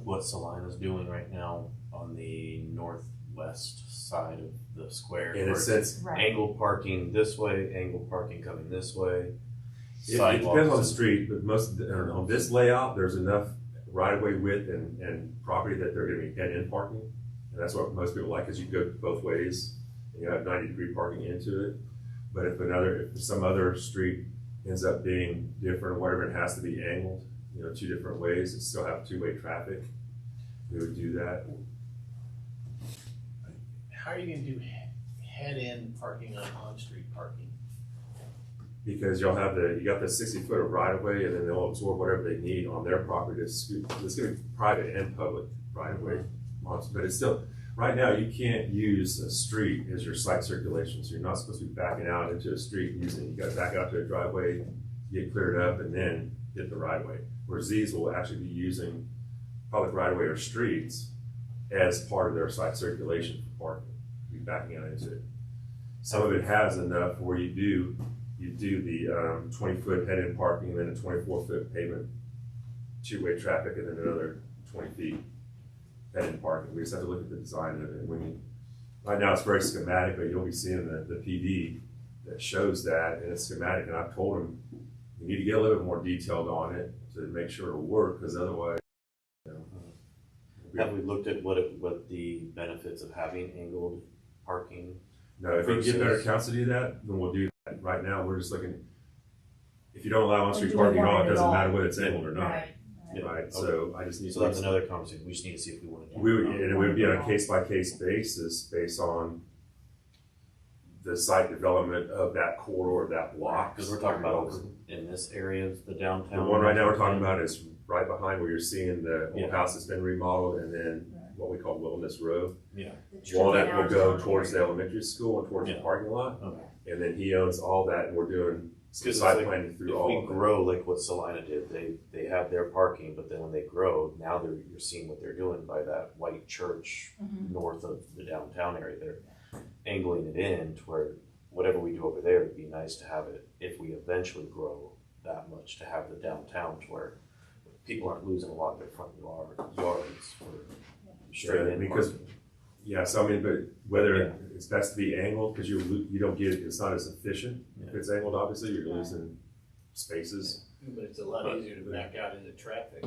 what Salina's doing right now on the northwest side of the square? In a sense, angled parking this way, angled parking coming this way. It depends on the street, but on this layout, there's enough right-of-way width and property that they're going to be dead-end parking, and that's what most people like, because you go both ways and you have 90-degree parking into it. But if some other street ends up being different or whatever, it has to be angled, 2 different ways, and still have 2-way traffic, we would do that. How are you going to do head-end parking on street parking? Because you got the 60 foot of right of way, and then they'll absorb whatever they need on their property. It's going to be private and public right of way, but it's still right now you can't use a street as your site circulation. So you're not supposed to be backing out into a street and using it. You got to back out to a driveway, get cleared up, and then hit the right of way. Whereas these will actually be using public right of way or streets as part of their site circulation for parking. Be backing out into it. Some of it has enough where you do the 20-foot head-in parking and then a 24-foot pavement 2-way traffic and then another 20 feet head-in parking. We just have to look at the design of it. Right now it's very schematic, but you'll be seeing the PD that shows that, and it's schematic. And I've told them we need to get a little bit more detailed on it to make sure it'll work, because otherwise. Have we looked at what the benefits of having angled parking? No, if we can get better counts to do that, then we'll do that. Right now, we're just looking, if you don't allow on-street parking at all, it doesn't matter whether it's angled or not. Right. Okay. So I just need So that's another conversation. We just need to see if we want to do it. And it would be on a case-by-case basis based on the site development of that corridor, of that block. Because we're talking about in this area, the downtown. The one right now we're talking about is right behind where you're seeing the old house that's been remodeled, and then what we call Wilderness Road. Yeah. Walnut will go towards the elementary school and towards the parking lot. Okay. And then he owns all that, and we're doing some site planning through all of it. If we grow like what Salina did, they have their parking, but then when they grow, now you're seeing what they're doing by that white church north of the downtown area. They're angling it in to where whatever we do over there, it'd be nice to have it, if we eventually grow that much, to have the downtown to where people aren't losing a lot of their front yards for straight in parking. So I mean, but whether it's best to be angled, because you don't get it's not as efficient. If it's angled, obviously you're losing spaces. But it's a lot easier to back out into traffic.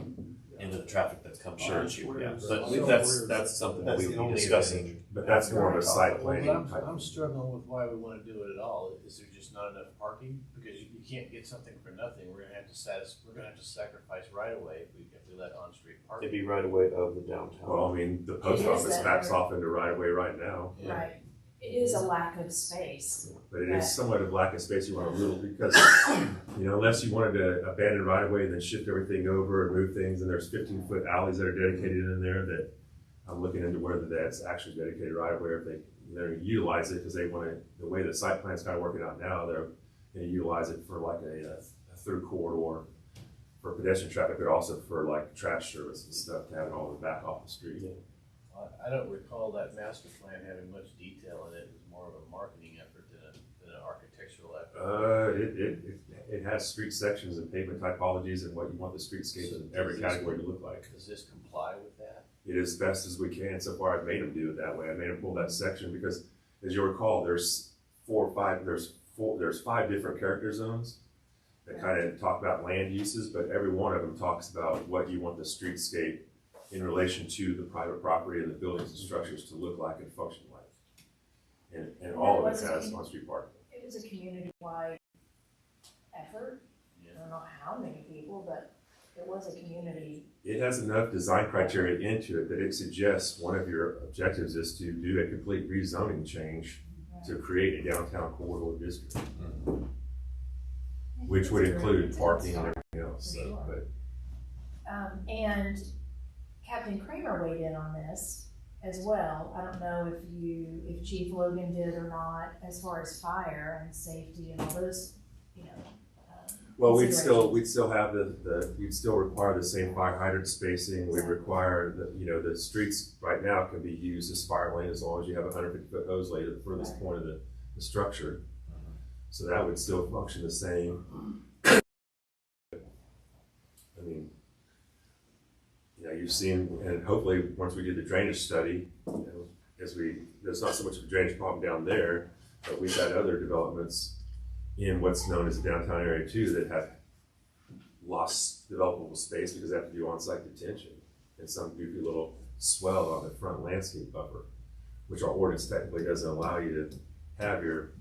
Into the traffic that's coming at you. Yeah. But that's something that we would be discussing. But that's more of a site planning. I'm struggling with why we want to do it at all. Is there just not enough parking? Because you can't get something for nothing. We're gonna have to sacrifice right away if we let on-street parking. It'd be right away of the downtown. Well, I mean, the post office backs off into right of way right now. Yeah. Right. It is a lack of space. But it is somewhat of lack of space. You want a little, because unless you wanted to abandon right of way and then shift everything over and move things, and there's 15-foot alleys that are dedicated in there that I'm looking into whether that's actually dedicated right of way, or if they're utilize it because they want to. The way the site plan's kind of working out now, they're going to utilize it for like a through corridor for pedestrian traffic, but also for like trash service and stuff to have it all in the back off the street. I don't recall that master plan having much detail in it. It was more of a marketing effort than an architectural effort. It has street sections and pavement typologies and what you want the streetscape in every category to look like. Does this comply with that? It is best as we can. So far, I've made them do it that way. I made them pull that section because, as you'll recall, there's there's 5 different character zones that kind of talk about land uses, but every one of them talks about what you want the streetscape in relation to the private property and the buildings and structures to look like and function like. And all of it has on-street parking. It was a community-wide effort. I don't know how many people, but it was a community. It has enough design criteria into it that it suggests one of your objectives is to do a complete rezoning change to create a downtown corridor district, which would include parking and everything else. So, but and Captain Kramer weighed in on this as well. I don't know if Chief Logan did or not, as far as fire and safety and all those, well, we'd still have we'd still require the same fire hydrant spacing. We require the streets right now can be used as fire lane as long as you have a 150-foot hose lane at the furthest point of the structure. So that would still function the same. I mean, you've seen, and hopefully once we do the drainage study, there's not so much of a drainage problem down there, but we've got other developments in what's known as the downtown area too that have lost developable space because they have to do on-site detention and some goofy little swell on the front landscape buffer, which our ordinance technically doesn't allow you to have your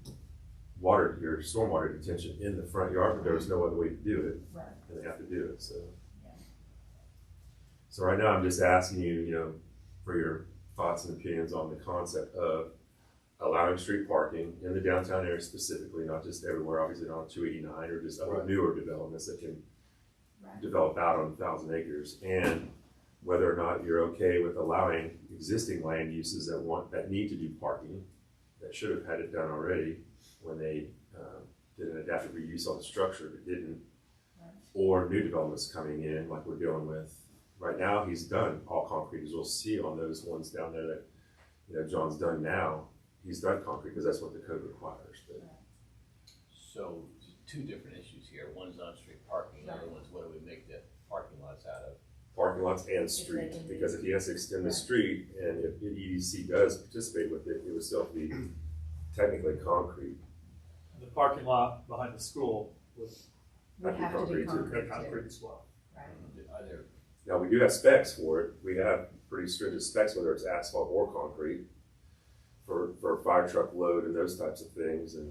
stormwater detention in the front yard, but there's no other way to do it, right. And they have to do it. So right now I'm just asking you, for your thoughts and opinions on the concept of allowing street parking in the downtown area specifically, not just everywhere, obviously not on 289 or just other newer developments that can develop out on 1,000 acres, and whether or not you're okay with allowing existing land uses that need to do parking, that should have had it done already when they did an adaptive reuse on the structure but didn't, or new developments coming in like we're dealing with. Right now, he's done all concrete, as you'll see on those ones down there that John's done now. He's done concrete because that's what the code requires. But. So, 2 different issues here. One is on-street parking, the other one's what do we make the parking lots out of? Parking lots and street, because if he has to extend the street, and if the EDC does participate with it, it would still be technically concrete. The parking lot behind the school would have to be concrete as well. Right. Now, we do have specs for it. We have pretty stringent specs, whether it's asphalt or concrete, for fire truck load and those types of things. And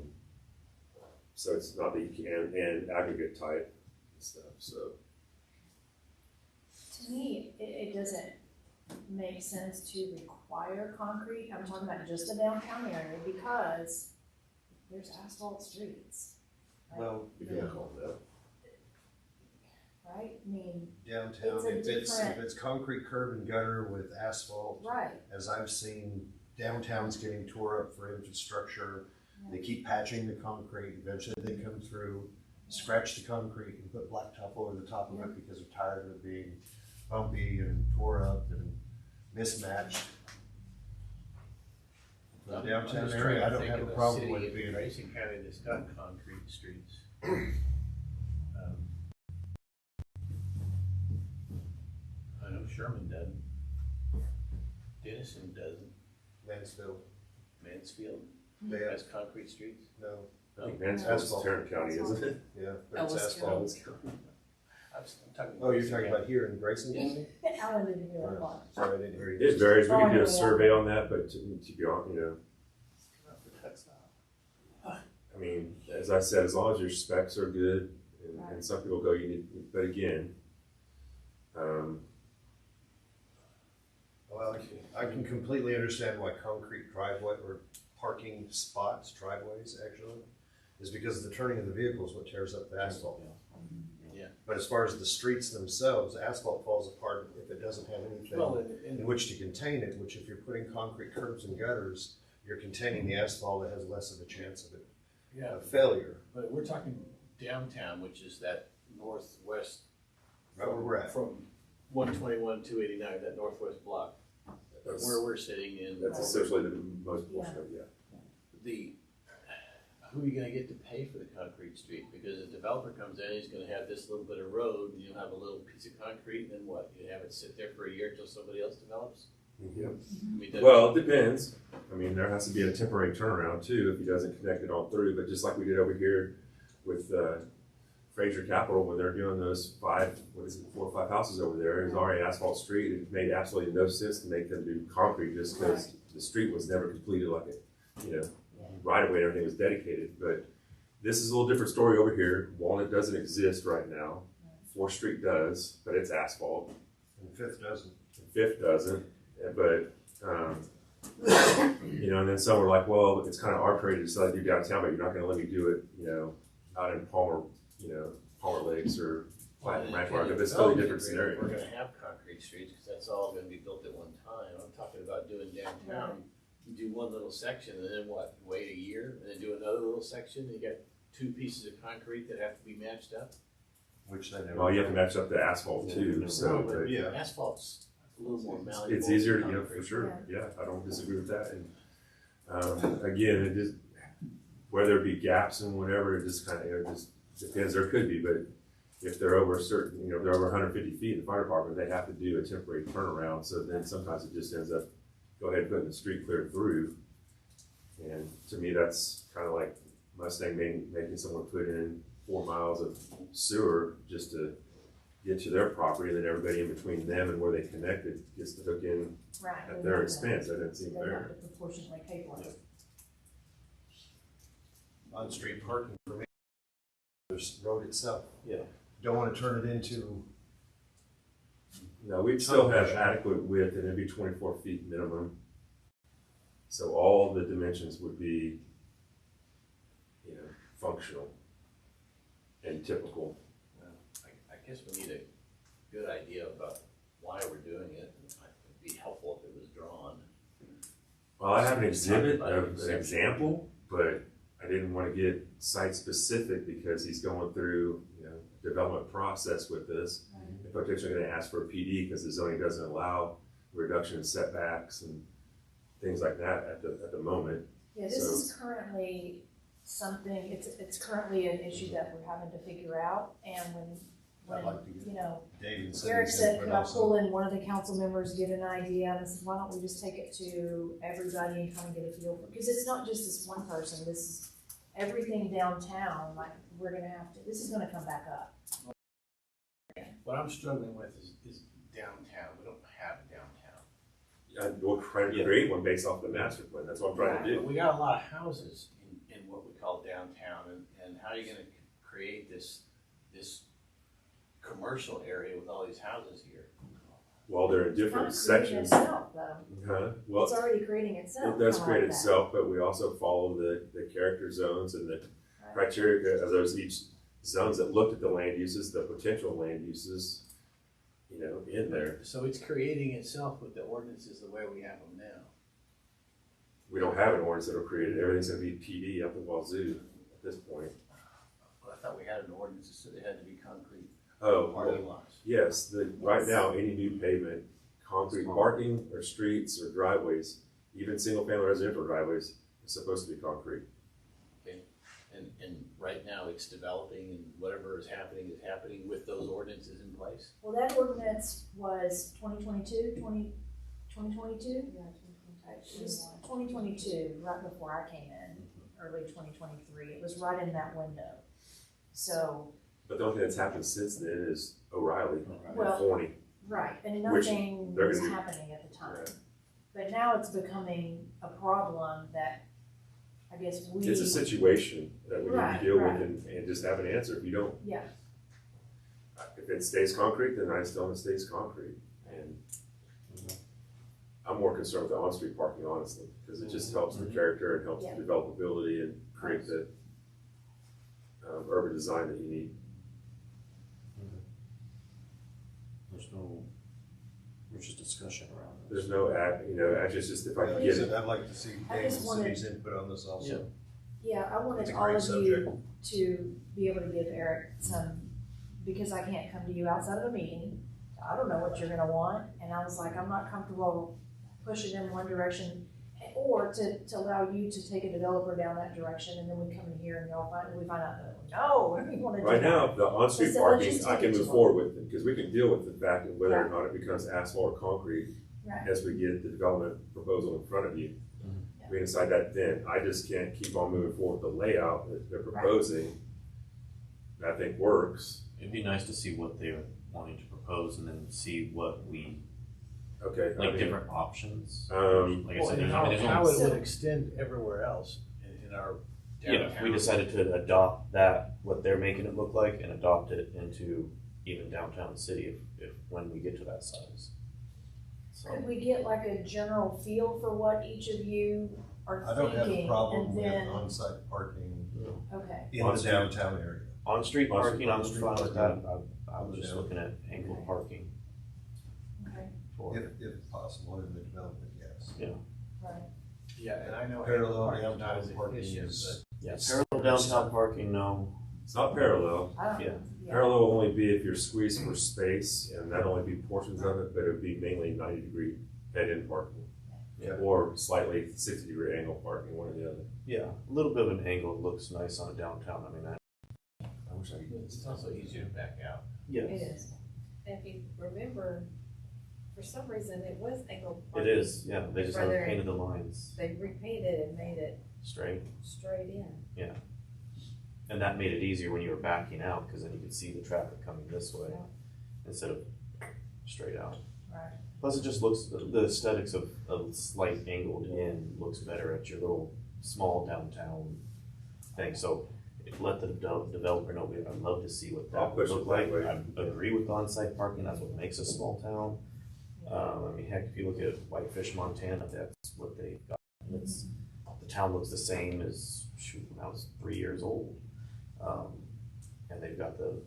so it's not that you can, and aggregate type and stuff. So to me, it doesn't make sense to require concrete. I'm talking about just the downtown area because there's asphalt streets. Right? Well, you can call that. Right? I mean, downtown, if it's concrete curb and gutter with asphalt, right. As I've seen, downtown's getting tore up for infrastructure. They keep patching the concrete. Eventually they come through, scratch the concrete and put blacktop over the top of it because they're tired of it being bumpy and tore up and mismatched. For the downtown area, I don't have a problem with it being. Grayson County that's got concrete streets. I know Sherman doesn't. Denison doesn't. Mansfield has concrete streets? No. I think Mansfield's Tarrant County, isn't it? Yeah, but it's asphalt. Talking Oh, you're talking about here in Grayson County? Alan didn't hear that one. Sorry, I didn't hear you. It varies. We can do a survey on that, but to be honest, I mean, as I said, as long as your specs are good, and some people go, you need, but again, Well, I can completely understand why concrete driveway or parking spots, driveways actually, is because the turning of the vehicle is what tears up the asphalt. Yeah. But as far as the streets themselves, asphalt falls apart if it doesn't have anything in which to contain it, which if you're putting concrete curbs and gutters, you're containing the asphalt, it has less of a chance of it, of failure. But we're talking downtown, which is that northwest. Right where we're at. From 121, 289, that northwest block, where we're sitting in. That's essentially the most portion of it, Who are you gonna get to pay for the concrete street? Because a developer comes in, he's gonna have this little bit of road, and you'll have a little piece of concrete, and then what? You have it sit there for a year until somebody else develops? Yeah. I mean, well, it depends. I mean, there has to be a temporary turnaround too if he doesn't connect it all through. But just like we did over here with Fraser Capital, when they're doing those 4 or 5 houses over there, it's already asphalt street. It made absolutely no sense to make them do concrete just because the street was never completed like it, right away, everything was dedicated. But this is a little different story over here. Walnut doesn't exist right now. 4th Street does, but it's asphalt. And 5th doesn't. And 5th doesn't, but and then some were like, well, it's kind of arbitrary to decide to do downtown, but you're not going to let me do it, out in Palmer Lakes or Ranch Market. It's a totally different scenario. We're gonna have concrete streets, because that's all gonna be built at one time. I'm talking about doing downtown, you do one little section, and then what, wait a year, and then do another little section, and you got 2 pieces of concrete that have to be matched up? Which they never. Well, you have to match up the asphalt too, so. But yeah. Asphalt's a little more malleable. It's easier to, than for concrete. sure, yeah, I don't disagree with that. And again, it just, whether it be gaps and whatever, it just depends. There could be, but if they're over a certain, if they're over 150 feet in the fire department, they have to do a temporary turnaround. So then sometimes it just ends up, go ahead and putting the street clear through. And to me, that's kind of like Mustang making someone put in 4 miles of sewer just to get to their property, and then everybody in between them and where they connected gets to hook in at their expense. That doesn't seem fair. They have to proportionately pay for it. On-street parking for me, there's the road itself. Yeah. Don't want to turn it into. No, we'd still have adequate width, and it'd be 24 feet minimum. So all the dimensions would be, functional and typical. I guess we need a good idea about why we're doing it. It'd be helpful if it was drawn. Well, I have an exhibit of an example, but I didn't want to get site specific because he's going through, development process with this. And potentially going to ask for a PD because the zoning doesn't allow reduction in setbacks and things like that at the moment. Yeah, this is currently something, it's currently an issue that we're having to figure out. And when Eric said, could I pull in one of the council members, get an idea, and I said, why don't we just take it to everybody and kind of get a feel for it? Because it's not just this one person, this is everything downtown, like we're gonna have to, this is gonna come back up. What I'm struggling with is downtown. We don't have downtown. We'll try to create one based off the master plan. That's what I'm trying to do. But we got a lot of houses in what we call downtown, and how are you gonna create this commercial area with all these houses here? Well, they're in different sections. Itself, though. Well, it's already creating itself. It does create itself, but we also follow the character zones and the criteria of those each zones that looked at the land uses, the potential land uses, in there. So it's creating itself with the ordinances the way we have them now. We don't have an ordinance that'll create it. Everything's gonna be PD up in Wazoo at this point. Well, I thought we had an ordinance that said they had to be concrete Well, parking lots. yes, right now, any new pavement, concrete parking or streets or driveways, even single-family residential driveways, is supposed to be concrete. Okay. And right now it's developing, and whatever is happening with those ordinances in place. Well, that ordinance was 2022. Yeah, 2022. It was 2022, right before I came in, early 2023. It was right in that window. So. But the only thing that's happened since then is O'Reilly and Well, Forney. Right, and nothing was happening at the time. Right. But now it's becoming a problem that I guess we. It's a situation that we need to deal Right. with and just have an answer. If you don't, Yeah. if it stays concrete, then I tell them it stays concrete. And I'm more concerned with the on-street parking, honestly, because it just helps the character, it helps the developability and create the urban design that you need. There's just discussion around this. There's no act, it's just if I can get it. I'd like to see Dave's city's input on this also. Yeah, I wanted It's a all great of subject. you to be able to give Eric some, because I can't come to you outside of a meeting. I don't know what you're gonna want, and I was like, I'm not comfortable pushing in one direction, or to allow you to take a developer down that direction, and then we come in here and we find out, no, we wanna do that. Right now, the on-street So let's parking, just I take can it move to forward with it, because we can deal with the fact of whether or Right. not it becomes asphalt or concrete Right. as we get the development proposal in front of you. Yeah. we can decide that then. I just can't keep on moving forward with the layout that they're proposing. That I think works. It'd be nice to see what they're wanting to propose and then see what we, Okay. like different options. Like I Well, said, and there's how only- it would extend everywhere else in our downtown. yeah, if we decided to adopt that, what they're making it look like, and adopt it into even downtown city if when we get to that size. So, Could we get like a general feel for what each of you are I don't have a thinking, problem and with then, on-site parking okay, in the downtown area. on-street parking, I'm On-street fine with parking. that. I was just looking at angled parking okay, for, If possible, in the development, yes. right. Yeah, and I know Parallel parking's not downtown as parking efficient, is. yeah, parallel downtown parking, no. It's not parallel. I don't, Yeah. Parallel will only be if you're squeezed for space, and that'd only be portions of it, but it would be mainly 90-degree head-in parking. Yeah. Or slightly 60-degree angle parking, one or the other. Yeah, a little bit of an angle looks nice on a downtown. I mean, I wish I could. It's also easier to back out. yes, It is. And if you remember, for some reason, it was angled it parking. is. Yeah, they just haven't Rather- painted the lines They repainted it and made it straight, straight in. and that made it easier when you were backing out because then you could see the traffic coming this way instead of straight out. Right. Plus, it just looks the aesthetics of a slight angled in looks better at your little small downtown thing. So let the developer know. I'd love to see what I'll that would push it look that like. way. I agree with on-site parking. That's what makes a small town. I mean, heck, if you look at Whitefish, Montana, that's what they've got. It's, the town looks the same as, shoot, when I was 3 years old. And they've got the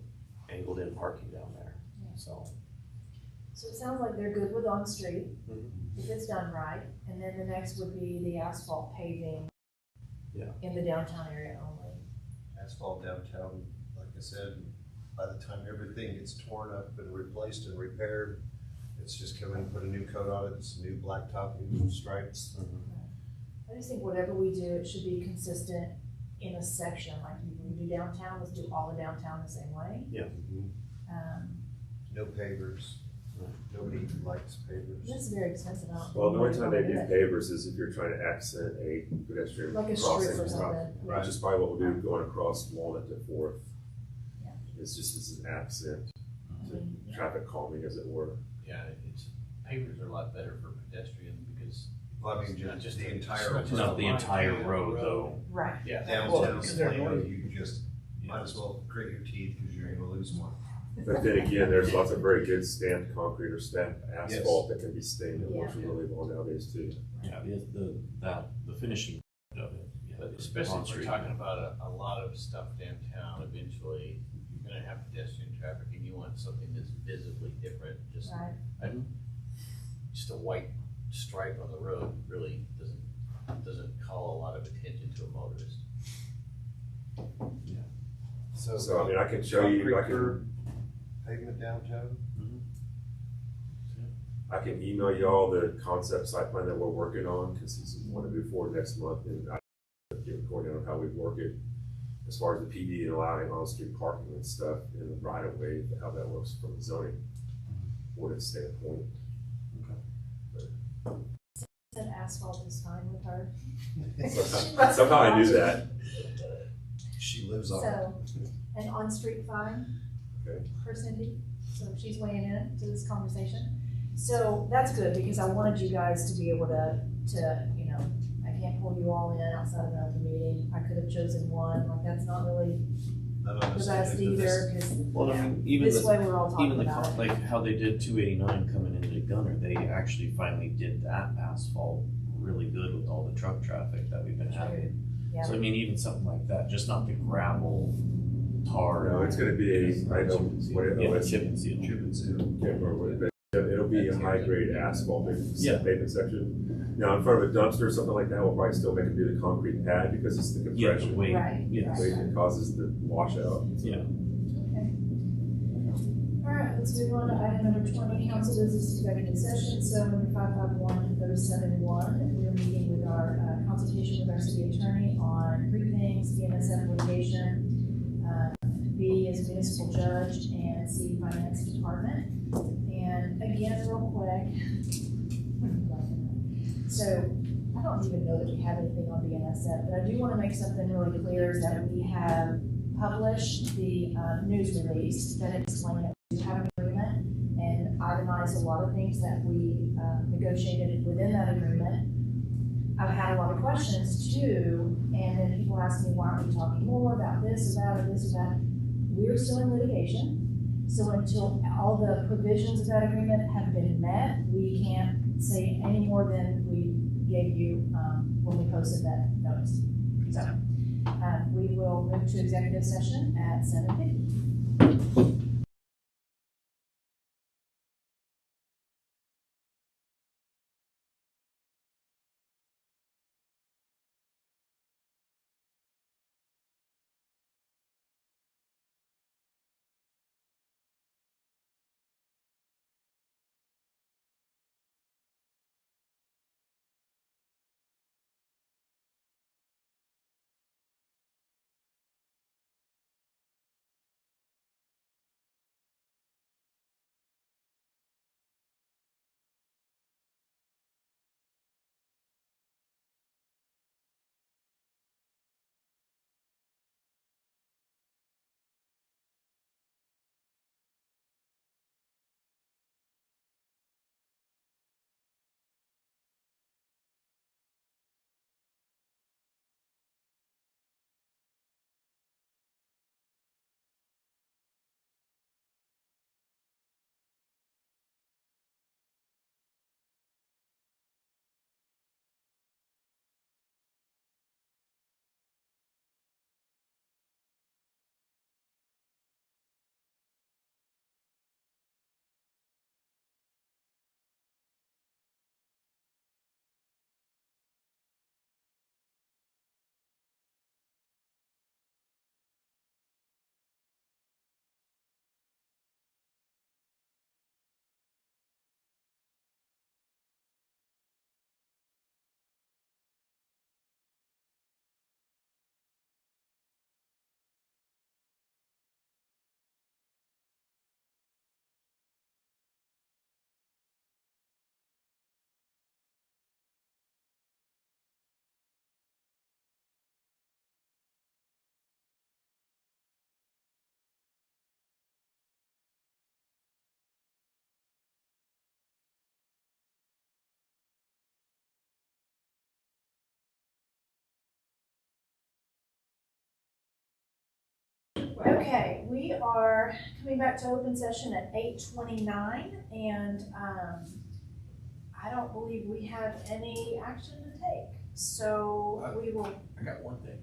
angled in parking down there. So, So it sounds like they're good with on-street, Mhm. if it's done right, and then the next would be the asphalt paving. Yeah. In the downtown area only. Asphalt downtown, like I said, by the time everything gets torn up and replaced and repaired, it's just come in and put a new coat on it, it's new blacktop, new stripes. I just think whatever we do, it should be consistent in a section, like we do downtown, let's do all the downtown the same way. No pavers, nobody likes pavers. This is very expensive, I don't. Well, the only think time they do it. pavers is if you're trying to accent a pedestrian Like a crossing. strip or something. Which is probably what we'll do going across Walnut to Fourth. Yeah. It's just as an accent to traffic calming, as it were. Yeah, it's, pavers are a lot better for pedestrian because. Well, I mean, just the entire. not the entire road though. Right. Yeah. Downtown, because they're Plano, noisy. you can just, might as well grit your teeth because you're gonna lose one. But then again, there's lots of very good stamped concrete or stamped asphalt that can be stained and works really well nowadays too. Yeah, the finishing of it. Yeah, But especially if we're on-street. talking about a lot of stuff downtown, eventually, you're gonna have pedestrian traffic and you want something that's visibly different, just. Right. Just a white stripe on the road really doesn't call a lot of attention to a motorist. So I mean, I can show you, I can, Pavement downtown? I can email you all the concept site plan that we're working on, because he's want to move forward next month, and I can coordinate on how we work it as far as the PD and allowing on-street parking and stuff in the right of way, how that works from a zoning ordinance standpoint. Said asphalt is fine with her. Somehow I knew that. She lives on it. So, and on-street fine Okay. for Cindy, so she's weighing in to this conversation. So that's good, because I wanted you guys to be able to, you know, I can't pull you all in outside of another meeting. I could have chosen one, like that's not really None of the us best think that this- either, because Well, I mean, even this way we're all talking even the about it. like how they did 289 coming into Gunter, they actually finally did that asphalt really good with all the truck traffic that we've been having. Yeah. So I mean, even something like that, just not the gravel, tar. No, it's gonna be I know what it Yeah, is. chip and seal. Chip and seal. Can't remember what it is. It'll be a high-grade asphalt, Yeah. pavement section. Now, in front of a dumpster or something like that, we'll probably still make it do the concrete pad, because it's the Yeah, the compression. weight. Right. Yes. Weight that causes the washout. Yeah. All right, let's move on to item number 20, council business executive session. So under 551-37-1, we're meeting with our consultation with our city attorney on three things: BNSF litigation, B is municipal judge, and C finance department. And again, real quick, so I don't even know that we have anything on BNSF, but I do want to make something really clear is that we have published the news release that explains that we have an agreement and itemized a lot of things that we negotiated within that agreement. I've had a lot of questions too, and then people ask me, why aren't we talking more about this, about it, this, about it? We're still in litigation, so until all the provisions of that agreement have been met, we can't say any more than we gave you when we posted that notice. So we will move to executive session at 7:50. Okay, we are coming back to open session at 8:29, and I don't believe we have any action to take. So we will. I got one thing.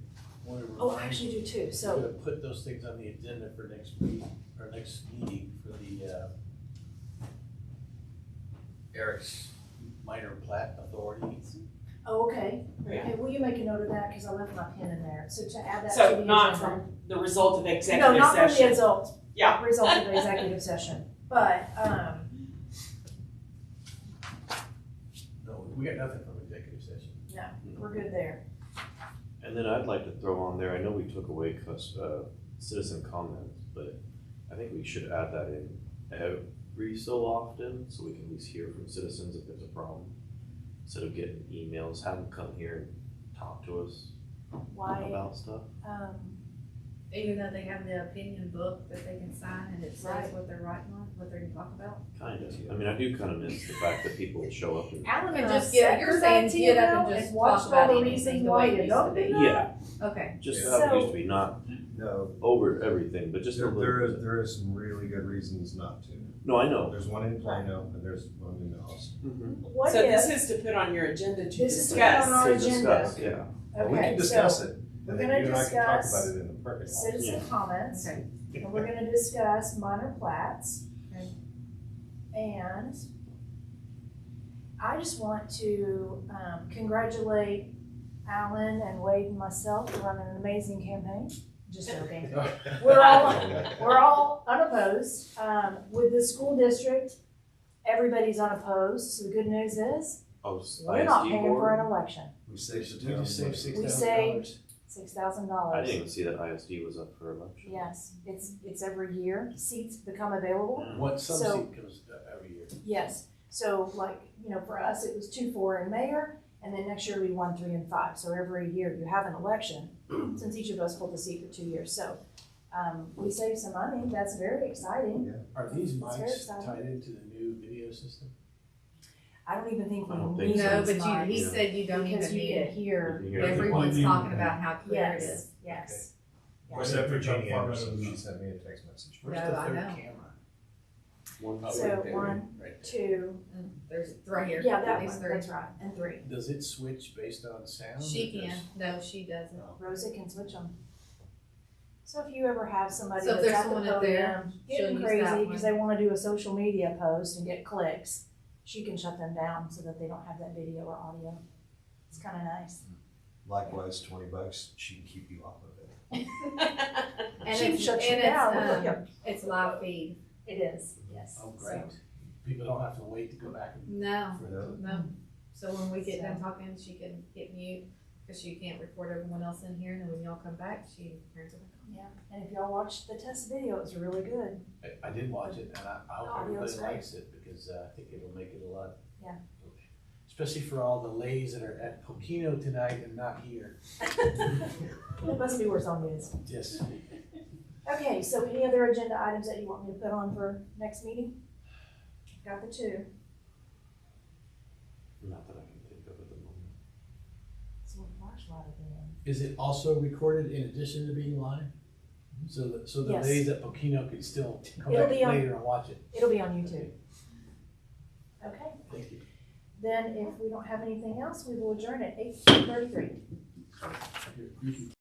Oh, I actually do too. We're So gonna put those things on the agenda for next week, or next meeting for the Eric's minor plat authority. oh, okay. Yeah. Okay, will you make a note of that because I left my pen in there. So to add that to So the not agenda. from the result of No, executive not from the session. result. Yeah. Result of the executive session, but No, we got nothing from executive session. no, we're good there. And then I'd like to throw on there, I know we took away citizen comments, but I think we should add that in every so often, so we can at least hear from citizens if there's a problem. Instead of getting emails, have them come here and talk to us Why? about stuff. Even though they have the opinion book that they can sign and it says Right. what they're writing on, what they're gonna talk about. Kind of. I mean, I do kind of miss the fact that people would show up and. Alan And and I just get- sat you're through saying that to get you up now and just and watched talk about all the anything reasons the why way it you used don't to do be. that. Yeah, Okay. just how it used to be, not No, over everything, but just a little bit. there is some really good reasons not to. No, I know. There's one in Plano and there's one in Austin. What So if, this is to put on your agenda to This is to put discuss. on our To agenda. discuss, yeah. Well, we okay, can discuss so it, we're and then gonna you and I can talk discuss about it in the parking lot. citizen Yeah. comments, Okay. and we're gonna discuss minor plats. Okay. And I just want to congratulate Alan and Wade and myself for running an amazing campaign. Just joking. We're all unopposed. With the school district, everybody's unopposed. So the good news is Oh, we're not ISD paying for board? an election. We saved We just saved We $6,000. saved $6,000. I didn't even see that ISD was up for election. Yes, it's every year. Seats become available. What, some So- seat comes every year. Yes. So like, for us, it was 2 for in mayor, And then next year we 1, 3, and 5. So every year you have an election, since each of us hold the seat for 2 years. So we save some money. That's very exciting. Are these It's very mics exciting. tied into the new video system? I don't even think we I don't need think so. No, these but mics, he said you don't because even you need can it. hear. You can hear Everyone's everyone. talking about how clear it Yes, is. yes. Yeah. Except for Jeannie Anderson, she sent me a text message. Where's No, the I third know. camera? One So right there, 1, right there. 2. There's right here. Yeah, that These one. three. That's right. And 3. Does it switch based on sound? She or can. just- No, she doesn't. Oh. Rosa can switch them. So if you ever have somebody So if that's there's at the someone up there, podium she'll getting use crazy that because one. they want to do a social media post and get clicks, she can shut them down so that they don't have that video or audio. It's kind of nice. Likewise, $20, she can keep you off of it. And She it's, shuts you and down. it's live feed. It is, yes. Oh, great. People don't have to wait to go back and. No, for the- no. So when we get done talking, she can hit mute because she can't record everyone else in here. And then when y'all come back, she turns it back on. Yeah, and if y'all watched the test video, it's really good. I did watch it, and I hope The audio's everybody great. likes it, because I think it'll make it a lot. Yeah. Especially for all the ladies that are at Poquino tonight and not here. It must be where it's on is. Yes. Okay, so any other agenda items that you want me to put on for next meeting? Got the 2. Not that I can think of at the moment. So flashlight again. Is it also recorded in addition to being live? So the Yes. ladies at Poquino can still come It'll back be on- later and watch it. It'll be on YouTube. Okay, Thank you. then if we don't have anything else, we will adjourn at 8:33. You can